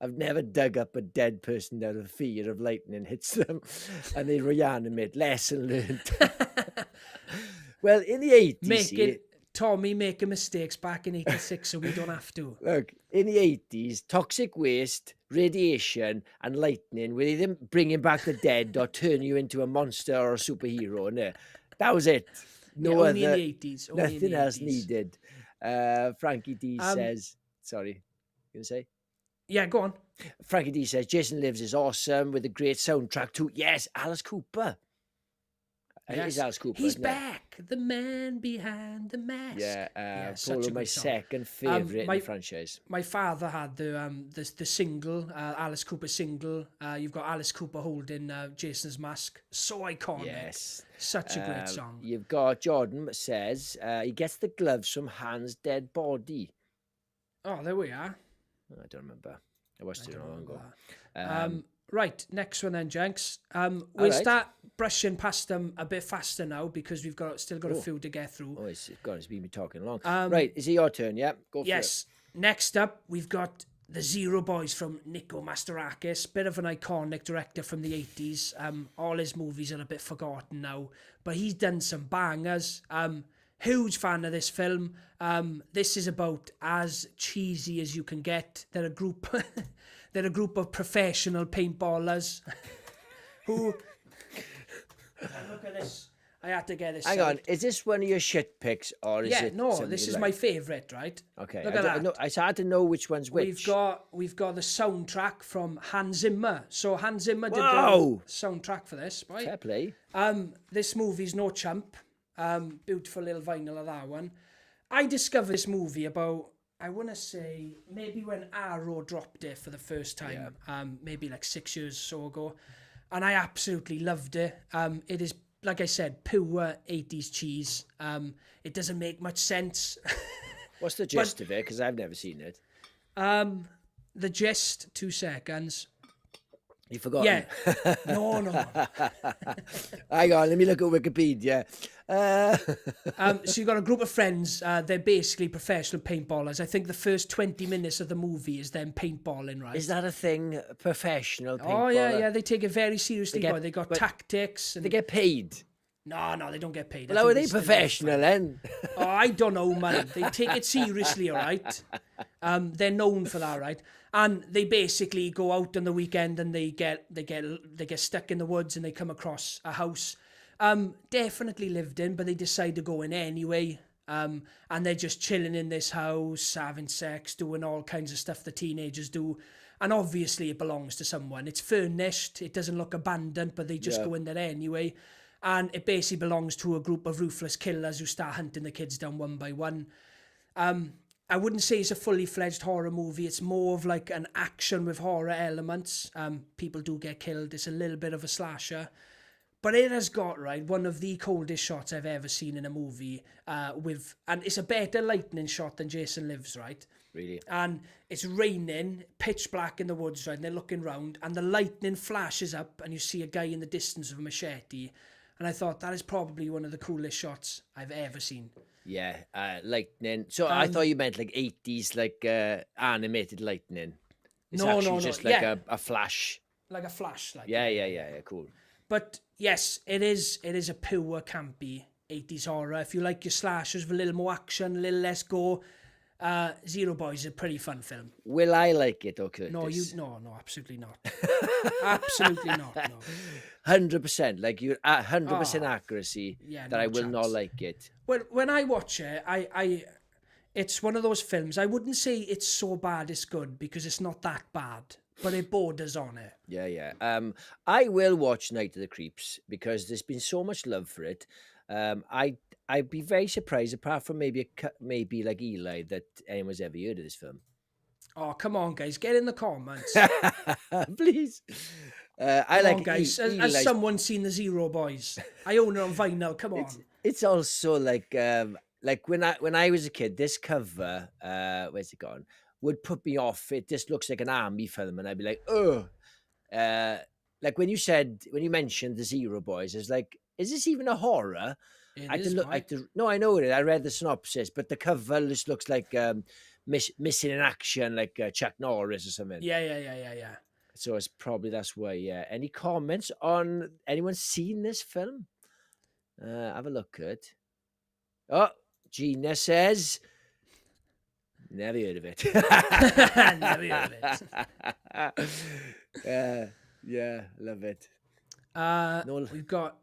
I've never dug up a dead person out of fear of lightning hits them and they reanimate. Lesson learned. Well, in the 80s, Tommy making mistakes back in 86 so we don't have to. look, in the 80s, toxic waste, radiation, and lightning were either bringing back the dead or turn you into a monster or a superhero. No, that was it. No only other, in the 80s. Only nothing in the else 80s. needed. Frankie D says, sorry, you gonna say? Yeah, go on. Frankie D says, Jason Lives is awesome with a great soundtrack too. Yes, Alice Cooper. It is Alice Cooper. He's isn't it? back. The man behind the mask. Yeah, such probably a my good song. second favourite in the franchise. My father had the single, Alice Cooper single. You've got Alice Cooper holding Jason's mask. So iconic. Yes. Such a great song. You've got Jordan says he gets the gloves from Han's dead body. Oh, there we are. I don't remember. I watched it long ago. Right, next one then, Jenks. We'll right. start brushing past them a bit faster now because we've still got a few to get through. Oh, it's been me talking along. Right, is it your turn? Yeah, go for it. Yes. Next up, we've got the Zero Boys from Nico Mastorakis, bit of an iconic director from the 80s. All his movies are a bit forgotten now, but he's done some bangers. Huge fan of this film. This is about as cheesy as you can get. They're a group of professional paintballers who... Look at this. I had to get this. Hang on, is this one of your shit picks or is it? No, this is my favourite, right? Okay, Look at that. It's hard to know which one's which. We've got the soundtrack from Hans Zimmer. So Hans Zimmer did the soundtrack for this, right? Fair play. This movie's no chump. Beautiful little vinyl of that one. I discovered this movie about, I want to say, maybe when Arrow dropped it for the first time, maybe like 6 years or so ago, and I absolutely loved it. It is, like I said, pure 80s cheese. It doesn't make much sense. What's the gist of it? Because I've never seen it. The gist, 2 seconds. You forgot? Yeah. No. Hang on, let me look at Wikipedia. So you've got a group of friends. They're basically professional paintballers. I think the first 20 minutes of the movie is them paintballing, right? Is that a thing? Professional paintballer? Oh, yeah. They take it very seriously. They got tactics. And they get paid? No, they don't get paid. Well, how are they professional then? Oh, I don't know, man. They take it seriously, all right? They're known for that, right? And they basically go out on the weekend and they get stuck in the woods and they come across a house. Definitely lived in, but they decide to go in anyway. And they're just chilling in this house, having sex, doing all kinds of stuff the teenagers do. And obviously it belongs to someone. It's furnished. It doesn't look abandoned, but they just go in there anyway. And it basically belongs to a group of ruthless killers who start hunting the kids down one by one. I wouldn't say it's a fully fledged horror movie. It's more of like an action with horror elements. People do get killed. It's a little bit of a slasher. But it has got, right, one of the coldest shots I've ever seen in a movie. And it's a better lightning shot than Jason Lives, right? Really? And it's raining, pitch black in the woods, right? And they're looking round and the lightning flashes up and you see a guy in the distance with a machete. And I thought that is probably one of the coolest shots I've ever seen. Yeah, lightning. So I thought you meant like 80s, like animated lightning. It's actually just like a flash. Like a flash. Like Yeah, cool. But yes, it is a pure campy 80s horror. If you like your slashers with a little more action, a little less go, Zero Boys is a pretty fun film. Will I like it, or Curtis? No, absolutely not. Absolutely not, no. 100%, like you're at 100% accuracy that I will not like it. When I watch it, I it's one of those films, I wouldn't say it's so bad it's good, because it's not that bad, but it borders on it. Yeah. I will watch Night of the Creeps, because there's been so much love for it. I'd be very surprised, apart from maybe like Eli, that anyone's ever heard of this film. Oh, come on, guys, get in the comments. Please. Come on, guys. Has someone seen the Zero Boys? I own it on vinyl. Come on. It's also like when I was a kid, this cover, where's it gone? Would put me off. It just looks like an army film, and I'd be like, oh. Like when you mentioned the Zero Boys, it's like, is this even a horror? No, I know it. I read the synopsis, but the cover just looks like missing in action like Chuck Norris or something. Yeah. So it's probably that's why. Yeah. Any comments on anyone seen this film? Have a look at. Oh, Gina says. Never heard of it. Never heard of it. Yeah, love it. We've got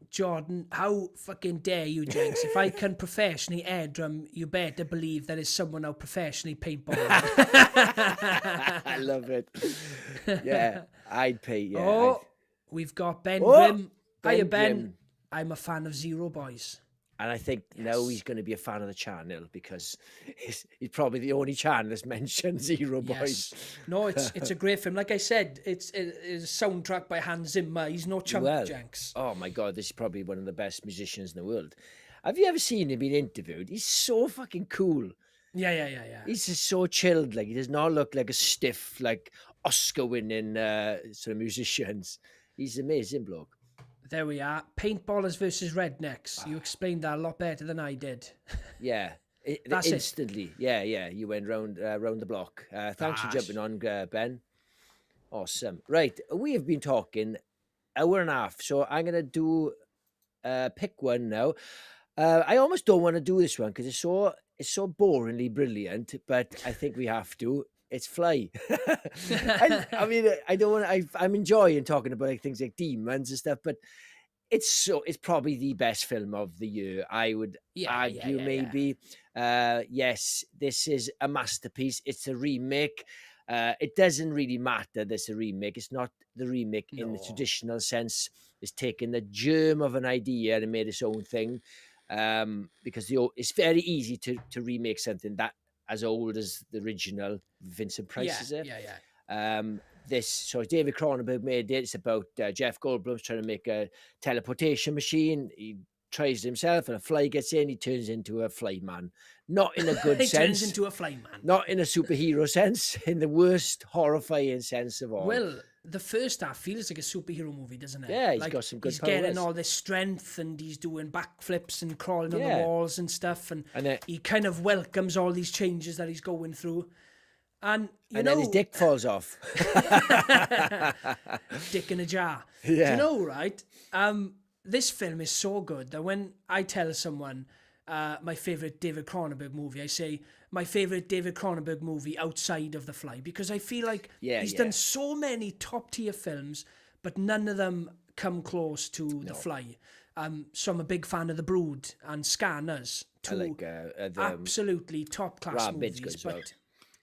Jordan. How fucking dare you, Jenks? If I can professionally air drum, you better believe there is someone out professionally paintballing. I love it. Yeah, I'd pay. Yeah. Oh, we've got Ben Grimm. Hiya, Ben. Grimm. I'm a fan of Zero Boys. And I think now he's going to be a fan of the channel because he's probably the only channel that's mentioned Zero Boys. No, it's a great film. Like I said, it's a soundtrack by Hans Zimmer. He's no chump, Jenks. Oh my God, this is probably one of the best musicians in the world. Have you ever seen him being interviewed? He's so fucking cool. Yeah. He's just so chilled. Like, he does not look like a stiff, like Oscar-winning sort of musicians. He's an amazing bloke. There we are. Paintballers versus rednecks. You explained that a lot better than I did. Yeah. That's instantly. It. Yeah. You went round the block. Thanks for jumping on, Ben. Awesome. Right. We have been talking hour and a half. So I'm going to do pick one now. I almost don't want to do this one because it's so boringly brilliant, but I think we have to. It's Fly. I mean, I don't want. I'm enjoying talking about like, things like demons and stuff, but it's probably the best film of the year. I would argue, maybe. Yes, this is a masterpiece. It's a remake. It doesn't really matter. This a remake. It's not the remake in the traditional sense. It's taken the germ of an idea and made its own thing. Because it's very easy to remake something that as old as the original. Vincent Price is it? So David Cronenberg made it. It's about Jeff Goldblum's trying to make a teleportation machine. He tries it himself, and a fly gets in. He turns into a fly man. Not in a good sense. He turns into a fly man. Not in a superhero sense. In the worst, horrifying sense of all. Well, the first half feels like a superhero movie, doesn't it? Yeah, he's got some good powers. He's getting all this strength, and he's doing backflips and crawling on the walls and stuff, and he kind of welcomes all these changes that he's going through. And then his dick falls off. Dick in a jar. Yeah. Do you know, right? This film is so good that when I tell someone my favourite David Cronenberg movie, I say my favourite David Cronenberg movie outside of The Fly, because I feel like he's done so many top-tier films, but none of them come close to The Fly. So I'm a big fan of The Brood and Scanners. Two absolutely top-class movies. But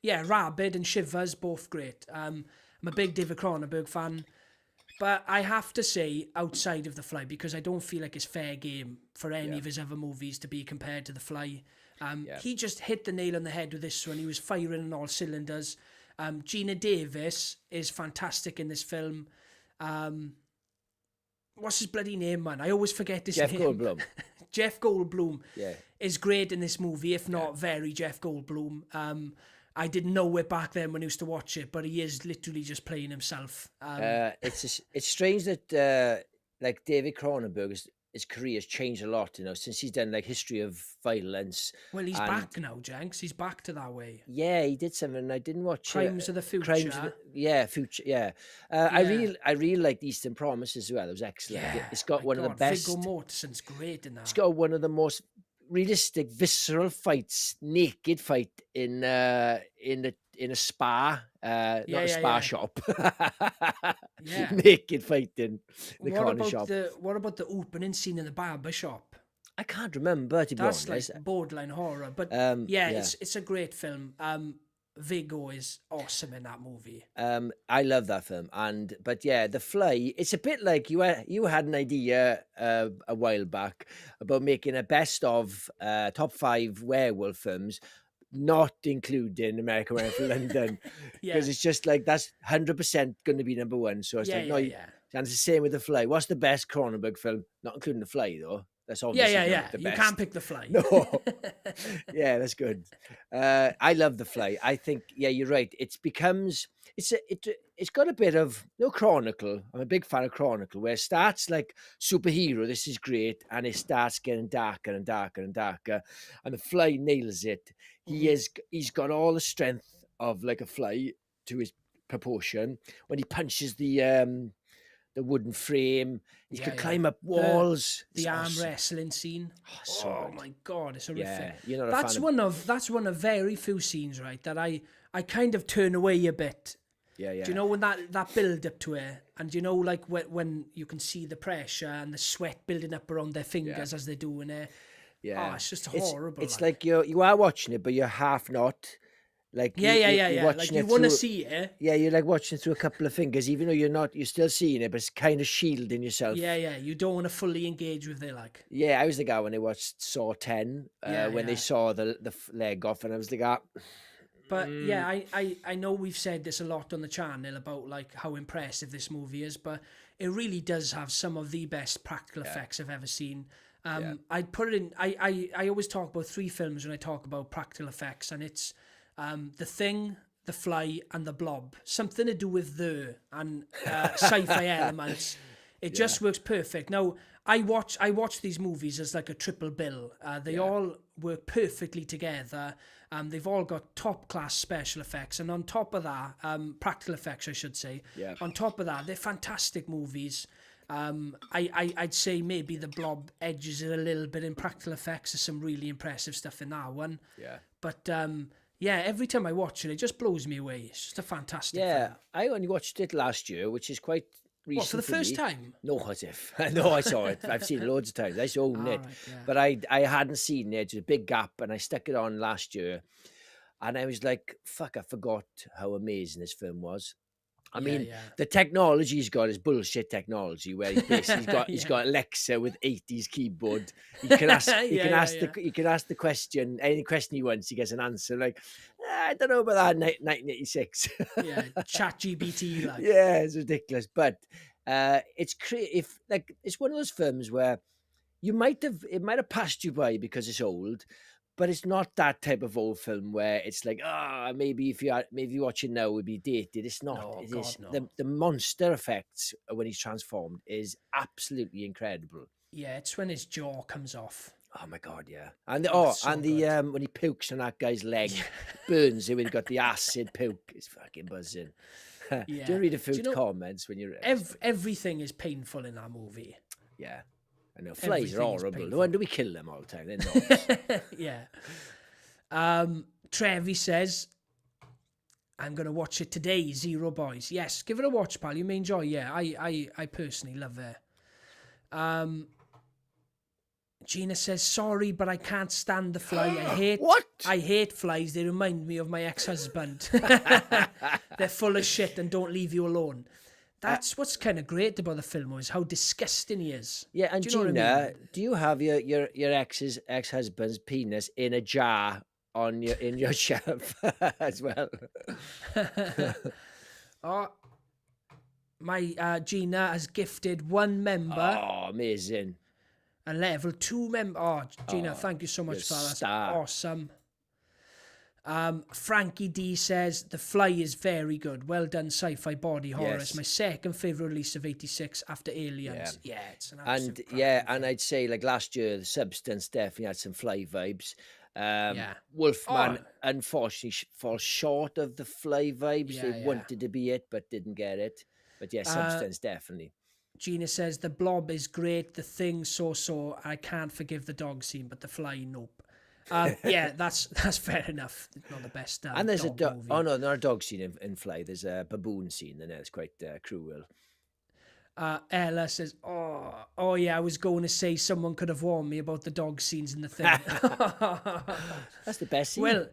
yeah, Rabid and Shivers, both great. I'm a big David Cronenberg fan. But I have to say, outside of The Fly, because I don't feel like it's fair game for any of his other movies to be compared to The Fly. He just hit the nail on the head with this one. He was firing on all cylinders. Gina Davis is fantastic in this film. What's his bloody name, man? I always forget his name. Jeff Goldblum. Jeff Goldblum is great in this movie, if not very Jeff Goldblum. I didn't know it back then when I used to watch it, but he is literally just playing himself. It's strange that like David Cronenberg, his career has changed a lot, since he's done like History of Violence. Well, he's back now, Jenks. He's back to that way. Yeah, he did something I didn't watch. Crimes of the Future. Future. Yeah. I really liked Eastern Promise as well. It was excellent. Yeah, it's got one of the best. Viggo Mortensen's great in that. It's got one of the most realistic, visceral fights, naked fight in a spa, not a spa shop. Naked fight in the corner shop. What about the opening scene in the barber shop? I can't remember, to be honest. That's like borderline horror, but it's a great film. Viggo is awesome in that movie. I love that film, but The Fly. It's a bit like you had an idea a while back about making a best of top 5 werewolf films, not including American Werewolf in London, because it's just like that's 100% going to be number one. So it's and it's the same with The Fly. What's the best Cronenberg film? Not including The Fly though. That's obviously Yeah. the You best. can't pick the fly. No. Yeah, that's good. I love the fly. I think, yeah, you're right. It's got a bit of Chronicle. I'm a big fan of Chronicle, where it starts like superhero. This is great, and it starts getting darker and darker and darker, and the fly nails it. He's got all the strength of like a fly to his proportion. When he punches the wooden frame, he could climb up walls. The arm wrestling scene. So good. My God, it's horrific. Yeah, you're not a That's fan that's one of very few scenes, right, that I kind of turn away a bit. Yeah. Do you know when that build up to it, and you know, like when you can see the pressure and the sweat building up around their fingers as they're doing it. Yeah, it's just horrible. It's like you are watching it, but you're half not. Like you're like you want to see it. Yeah, you're like watching through a couple of fingers, even though you're not. You're still seeing it, but it's kind of shielding yourself. Yeah. You don't want to fully engage with it, like. Yeah, I was the guy when they watched Saw 10, when they saw the leg off, and I was like, But yeah, I know we've said this a lot on the channel about like how impressive this movie is, but it really does have some of the best practical effects I've ever seen. I'd put it in. I always talk about 3 films when I talk about practical effects, and it's The Thing, The Fly, and The Blob. Something to do with and sci-fi elements. It just works perfect. Now, I watch these movies as like a triple bill. They all work perfectly together. They've all got top class special effects, and on top of that, practical effects, I should say. Yeah. On top of that, they're fantastic movies. I'd say maybe The Blob edges it a little bit in practical effects. There's some really impressive stuff in that one. Yeah. But every time I watch it, it just blows me away. It's just a fantastic film. I only watched it last year, which is quite recent. What, for the first time? No, as if. No, I saw it. I've seen it loads of times. I used to own it. Right, but I hadn't seen it. There's a big gap, and I stuck it on last year. And I was like, fuck, I forgot how amazing this film was. I mean, the technology he's got is bullshit technology, where he's got Alexa with 80s keyboard. He can ask he can ask the question, any question he wants, he gets an answer. Like, I don't know about that 1986. ChatGPT, like. Yeah, it's ridiculous, but it's it's one of those films where it might have passed you by because it's old. But it's not that type of old film where it's like, maybe if you watch it now, it would be dated. It's not. No. The monster effects when he's transformed is absolutely incredible. Yeah, it's when his jaw comes off. Oh my God, yeah. And when he pukes on that guy's leg, burns him when he got the acid puke. It's fucking buzzing. Do you read the food comments when you're everything is painful in that movie. Yeah. I know, flies are horrible. No wonder we kill them all the time. They're not. Trevi says, I'm going to watch it today, Zero Boys. Yes, give it a watch, pal. You may enjoy it. Yeah, I personally love it. Gina says, sorry, but I can't stand the fly. I hate flies. They remind me of my ex-husband. They're full of shit and don't leave you alone. That's what's kind of great about the film, is how disgusting he is. Yeah, and Gina, do you have your ex-husband's penis in a jar in your shelf as well? My Gina has gifted 1 member. Oh, amazing! A level 2 member. Oh, Gina, thank you so much for that. That's awesome. Frankie D says, The Fly is very good. Well done sci-fi body horror. Yes. It's my second favourite release of 86 after Aliens. Yeah, it's an absolute and I'd say like last year, The Substance definitely had some Fly vibes. Wolfman unfortunately falls short of the Fly vibes. They wanted to be it, but didn't get it. But yeah, Substance definitely. Gina says, The Blob is great. The Thing so. I can't forgive the dog scene, but The Fly, nope. That's fair enough. Not the best. And there's dog movie. Oh no, not a dog scene in Fly. There's a baboon scene, and it's quite cruel. Ella says, "Oh yeah, I was going to say someone could have warned me about the dog scenes in The Thing." That's the best scene. Well,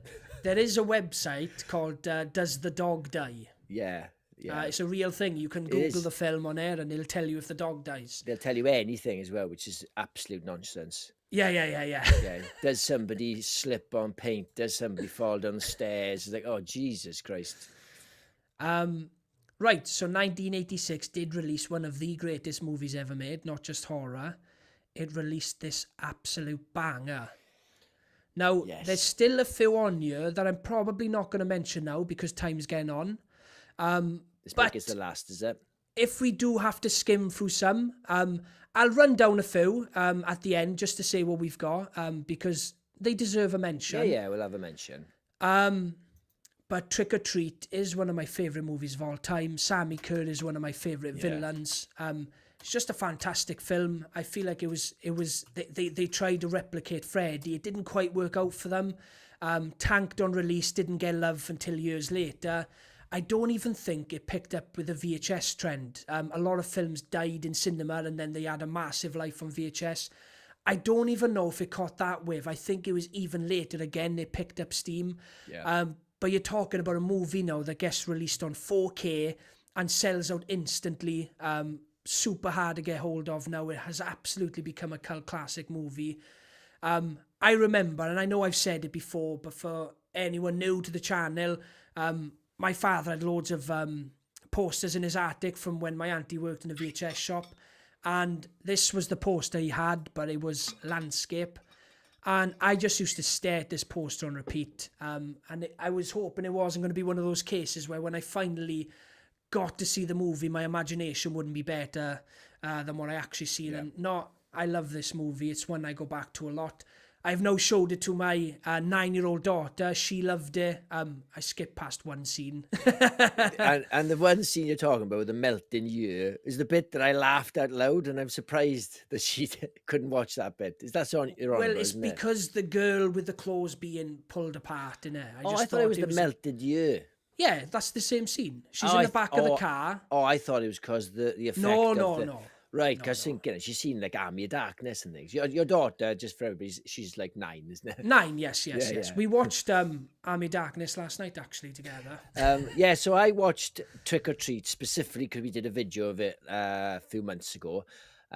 there is a website called "Does the Dog Die?" Yeah. It's a real thing. You can Google the film on air, and it'll tell you if the dog dies. They'll tell you anything as well, which is absolute nonsense. Yeah. Does somebody slip on paint? Does somebody fall down the stairs? It's like, oh, Jesus Christ. Right, so 1986 did release one of the greatest movies ever made, not just horror. it released this absolute banger. Now, Yes. there's still a few on here that I'm probably not going to mention now because time's getting on. This But is the last, is it? if we do have to skim through some, I'll run down a few at the end just to say what we've got because they deserve a mention. Yeah, we'll have a mention. But Trick or Treat is one of my favourite movies of all time. Sammy Kerr is one of my favourite villains. It's just a fantastic film. I feel like they tried to replicate Freddy. It didn't quite work out for them. Tanked on release, didn't get love until years later. I don't even think it picked up with the VHS trend. A lot of films died in cinema and then they had a massive life on VHS. I don't even know if it caught that wave. I think it was even later again they picked up steam. Yeah. But you're talking about a movie now that gets released on 4K and sells out instantly. Super hard to get hold of now. It has absolutely become a cult classic movie. I remember, and I know I've said it before, but for anyone new to the channel, my father had loads of posters in his attic from when my auntie worked in a VHS shop. And this was the poster he had, but it was landscape. And I just used to stare at this poster on repeat. I was hoping it wasn't going to be one of those cases where when I finally got to see the movie, my imagination wouldn't be better than what I actually seen. Yeah. And I love this movie. It's one I go back to a lot. I've now showed it to my 9-year-old daughter. She loved it. I skipped past one scene. and the one scene you're talking about, the melting year, is the bit that I laughed out loud, and I'm surprised that she couldn't watch that bit. Is that on your own? Well, it's because the girl with the clothes being pulled apart in it. I thought it was the melted year. Yeah, that's the same scene. She's in the back of the car. Oh, I thought it was because the effect No. Right, because thinking she's seen like Army of Darkness and things. Your daughter, just for everybody, she's like 9, isn't it? 9, yes. Yeah. We watched Army of Darkness last night, actually, together. So I watched Trick or Treat specifically because we did a video of it a few months ago.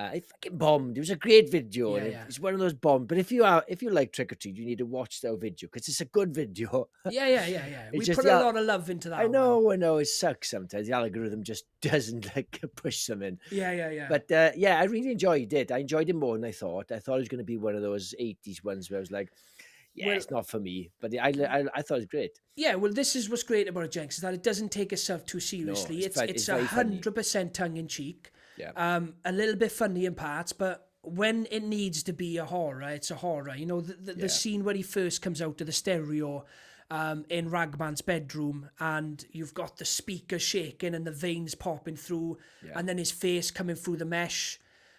It fucking bombed. It was a great video. Yeah. It's one of those bombed. But if you like Trick or Treat, you need to watch that video because it's a good video. Yeah. We put a lot of love into that. I know. It sucks sometimes. The algorithm just doesn't push them in. Yeah. But I really enjoyed it. I enjoyed it more than I thought. I thought it was going to be one of those 80s ones where I was like, it's not for me. But I thought it was great. Yeah, well, this is what's great about it, Jenkins, is that it doesn't take itself too seriously. No, it's 100% tongue-in-cheek. Yeah. A little bit funny in parts, but when it needs to be a horror, it's a horror. You know, the scene where he first comes out of the stereo in Ragman's bedroom and you've got the speaker shaking and the veins popping through and then his face coming through the mesh.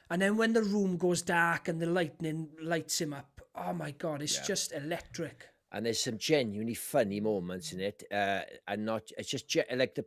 And then when the room goes dark and the lightning lights him up, oh my God, it's just electric. And there's some genuinely funny moments in it. It's just like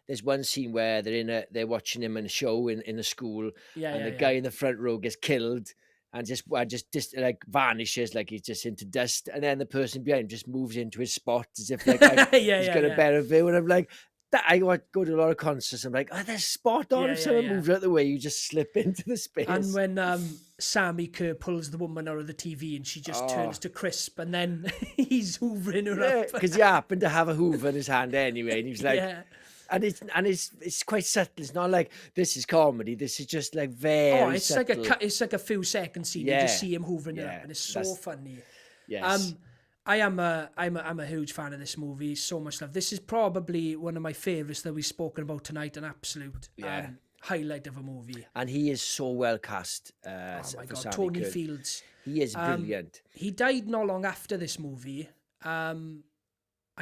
there's one scene where they're watching him in a show in a school, and the guy in the front row gets killed and just like vanishes, like he's just into dust, and then the person behind him just moves into his spot as if like he's got a better view. And I'm like, I go to a lot of concerts. I'm like, there's spot on. If someone moves out of the way, you just slip into the space. And when Sammy Kerr pulls the woman out of the TV and she just turns to crisp, and then he's hoovering her up because he happened to have a hoover in his hand anyway, and he's like. And it's quite subtle. It's not like this is comedy. This is just like very. It's subtle. it's like a few seconds scene. You just see him hoovering it up, and it's so funny. Yes. I'm a huge fan of this movie. So much love. This is probably one of my favourites that we've spoken about tonight. An absolute highlight of a movie. And he is so well cast. Oh my God, Sammy Tony Kerr. Fields. He is brilliant. He died not long after this movie. I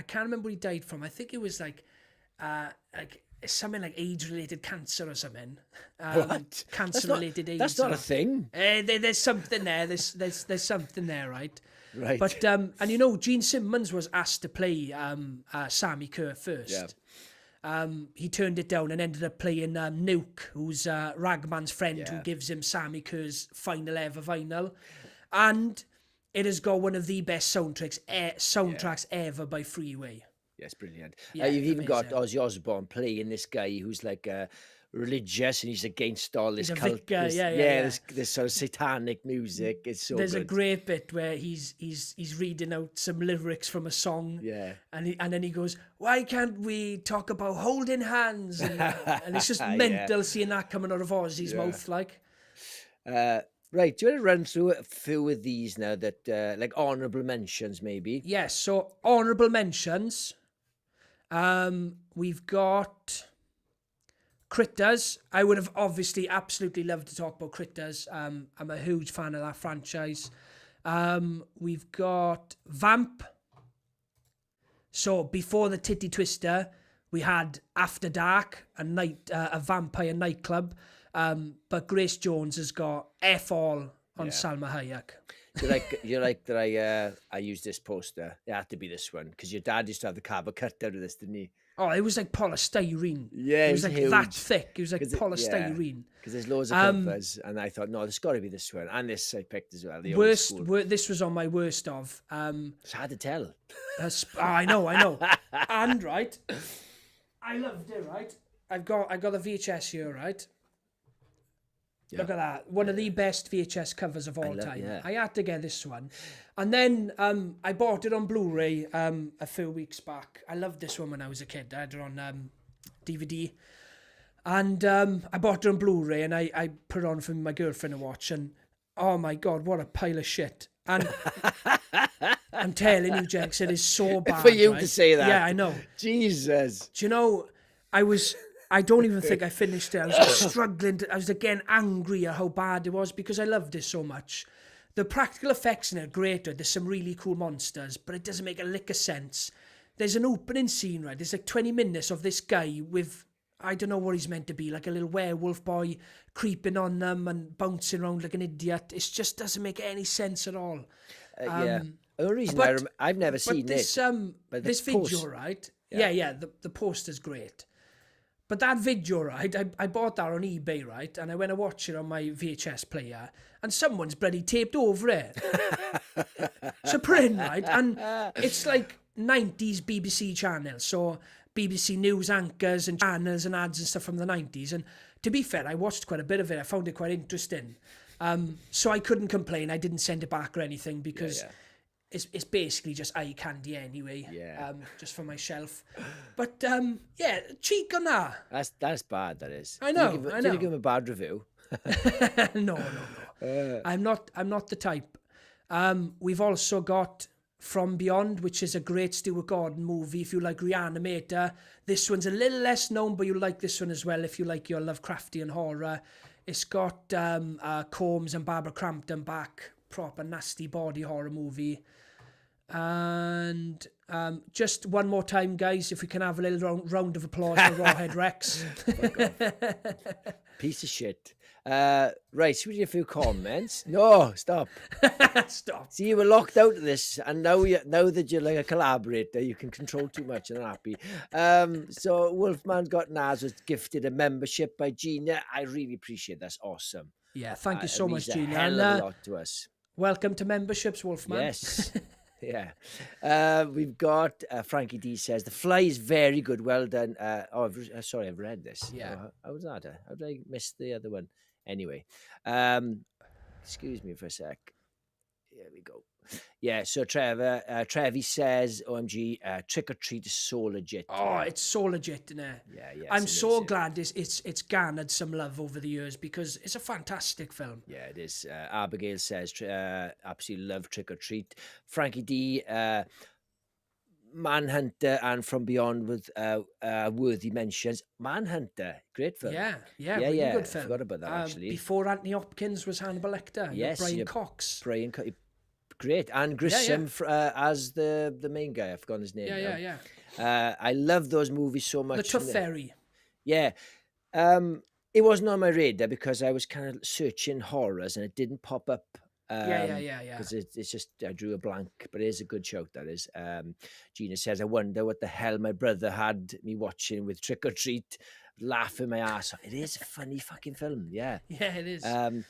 can't remember what he died from. I think it was like something like age-related cancer or something. What? Cancer-related AIDS. That's not a thing. There's something there. There's something there, right? Right. But and you know, Gene Simmons was asked to play Sammy Kerr first. Yeah. He turned it down and ended up playing Nuke, who's Ragman's friend who gives him Sammy Kerr's final ever vinyl, and it has got one of the best soundtracks ever by Freeway. Yes, brilliant. Yeah, you've even amazing. got Ozzy Osbourne playing this guy who's like religious and he's against all this He's a cult. vicar, This sort of satanic music. It's so There's good. a great bit where he's reading out some lyrics from a song. Yeah. And then he goes, "Why can't we talk about holding hands?" And it's just mental seeing that coming out of Ozzy's mouth, like. Right, do you want to run through a few of these now that, like honourable mentions maybe? Yes, so honourable mentions. We've got Critters. I would have obviously absolutely loved to talk about Critters. I'm a huge fan of that franchise. We've got Vamp. So before the Titty Twister, we had After Dark, a vampire nightclub. But Grace Jones has got F all on Salma Hayek. You like that I used this poster. It had to be this one because your dad used to have the cardboard cut out of this, didn't he? Oh, it was like polystyrene. Yeah, it was like huge. that thick. It was like polystyrene. Because there's loads of covers, and I thought, no, there's got to be this one, and this I picked as well. The old Worst. school. This was on my worst of. It's hard to tell. I know. And right, I loved it. Right, I got the VHS here. Right. Yeah. Look at that. One of the best VHS covers of all time. Yeah. I had to get this one. And then I bought it on Blu-ray a few weeks back. I loved this one when I was a kid. I had it on DVD. And I bought it on Blu-ray and I put it on for my girlfriend to watch. And oh my God, what a pile of shit. And I'm telling you, Jenks, it is so bad. For you to say that. Yeah, I know. Jesus. Do you know, I don't even think I finished it. I was struggling. I was again angry at how bad it was because I loved it so much. The practical effects in it are great. There's some really cool monsters, but it doesn't make a lick of sense. There's an opening scene, right? There's like 20 minutes of this guy with, I don't know what he's meant to be, like a little werewolf boy creeping on them and bouncing around like an idiot. It just doesn't make any sense at all. Yeah. The only reason I've never seen this, this video, right? Yeah, the poster's great. But that video, right, I bought that on eBay, right, and I went to watch it on my VHS player, and someone's bloody taped over it. It's a print, right, and it's like 90s BBC channels, so BBC news anchors and channels and ads and stuff from the 90s, and to be fair, I watched quite a bit of it. I found it quite interesting. So I couldn't complain. I didn't send it back or anything because... Yeah. It's basically just eye candy anyway. Yeah. Just for my shelf. But cheek on that. That's bad. That is. I know. Did you give him a bad review? No. I'm not the type. We've also got From Beyond, which is a great Stuart Gordon movie. If you like Reanimator, this one's a little less known, but you'll like this one as well if you like your Lovecraftian horror. It's got Combs and Barbara Crampton back. Proper nasty body horror movie. And just one more time, guys, if we can have a little round of applause for Rawhead Rex. Piece of shit. Right, should we do a few comments? No, stop. Stop. See, you were locked out of this, and now that you're like a collaborator, you can control too much and I'm happy. So Wolfman Got Naz was gifted a membership by Gina. I really appreciate that's awesome. Yeah, thank you so much, Gina. It hell of a lot to us. Welcome to memberships, Wolfman. Yes. Yeah. We've got Frankie D says The Fly is very good. Well done. Sorry, I've read this. Yeah. How was that? How did I miss the other one? Anyway, excuse me for a sec. Here we go. Yeah, so Trevi says, OMG, Trick or Treat is so legit. Oh, it's so legit, isn't it? Yeah. I'm so glad it's garnered some love over the years because it's a fantastic film. Yeah, it is. Abigail says, absolutely love Trick or Treat. Frankie D, Manhunter and From Beyond with worthy mentions. Manhunter, great film. Yeah, really good film. I forgot about that actually. Before Anthony Hopkins was Hannibal Lecter. Yes, Brian Cox. Great, and Grissom as the main guy. I've forgotten his name. Yeah. I love those movies so much. The Tough Fairy. Yeah. It wasn't on my radar because I was kind of searching horrors and it didn't pop up. Because it's just, I drew a blank, but it is a good shout, that is. Gina says, I wonder what the hell my brother had me watching with Trick or Treat, laughing my ass off. It is a funny fucking film, yeah. Yeah, it is.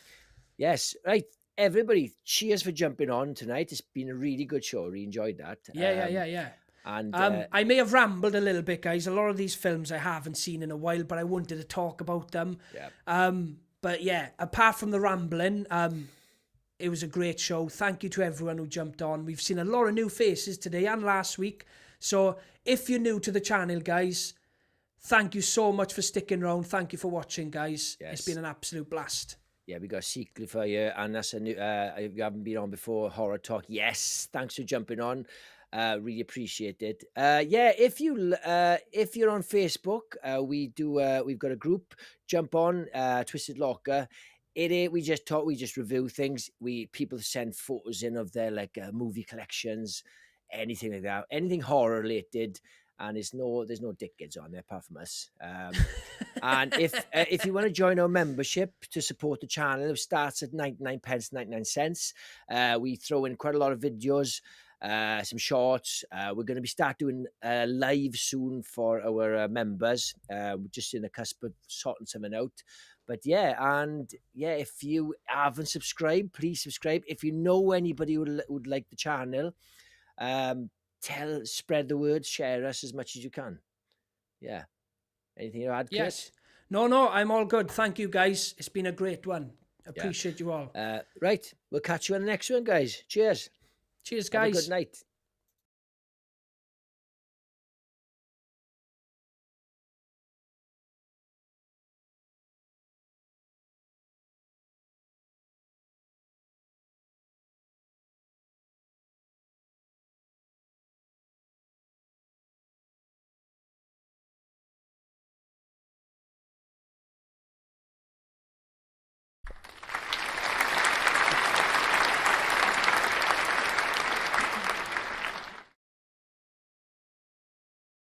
Yes, right. Everybody, cheers for jumping on tonight. It's been a really good show. Really enjoyed that. Yeah. And I may have rambled a little bit, guys. A lot of these films I haven't seen in a while, but I wanted to talk about them. Yeah. But yeah, apart from the rambling, it was a great show. Thank you to everyone who jumped on. We've seen a lot of new faces today and last week. So if you're new to the channel, guys, thank you so much for sticking around. Thank you for watching, guys. Yes. It's been an absolute blast. Yeah, we got a secret for you, and that's a new. If you haven't been on before, Horror Talk. Yes, thanks for jumping on. Really appreciate it. Yeah, if you're on Facebook, we've got a group. Jump on Twisted Locker. We just talk. We just review things. People send photos in of their like movie collections, anything like that, anything horror related. And there's no dickheads on there apart from us. And if you want to join our membership to support the channel, it starts at 99 pence, 99 cents. We throw in quite a lot of videos, some shorts. We're going to start doing live soon for our members. We're just in the cusp of sorting something out. But if you haven't subscribed, please subscribe. If you know anybody who would like the channel, spread the word, share us as much as you can. Yeah. Anything to add, Kurt? Yes. No, I'm all good. Thank you, guys. It's been a great one. Appreciate you all. Right. We'll catch you on the next one, guys. Cheers. Cheers, Have a guys. good night.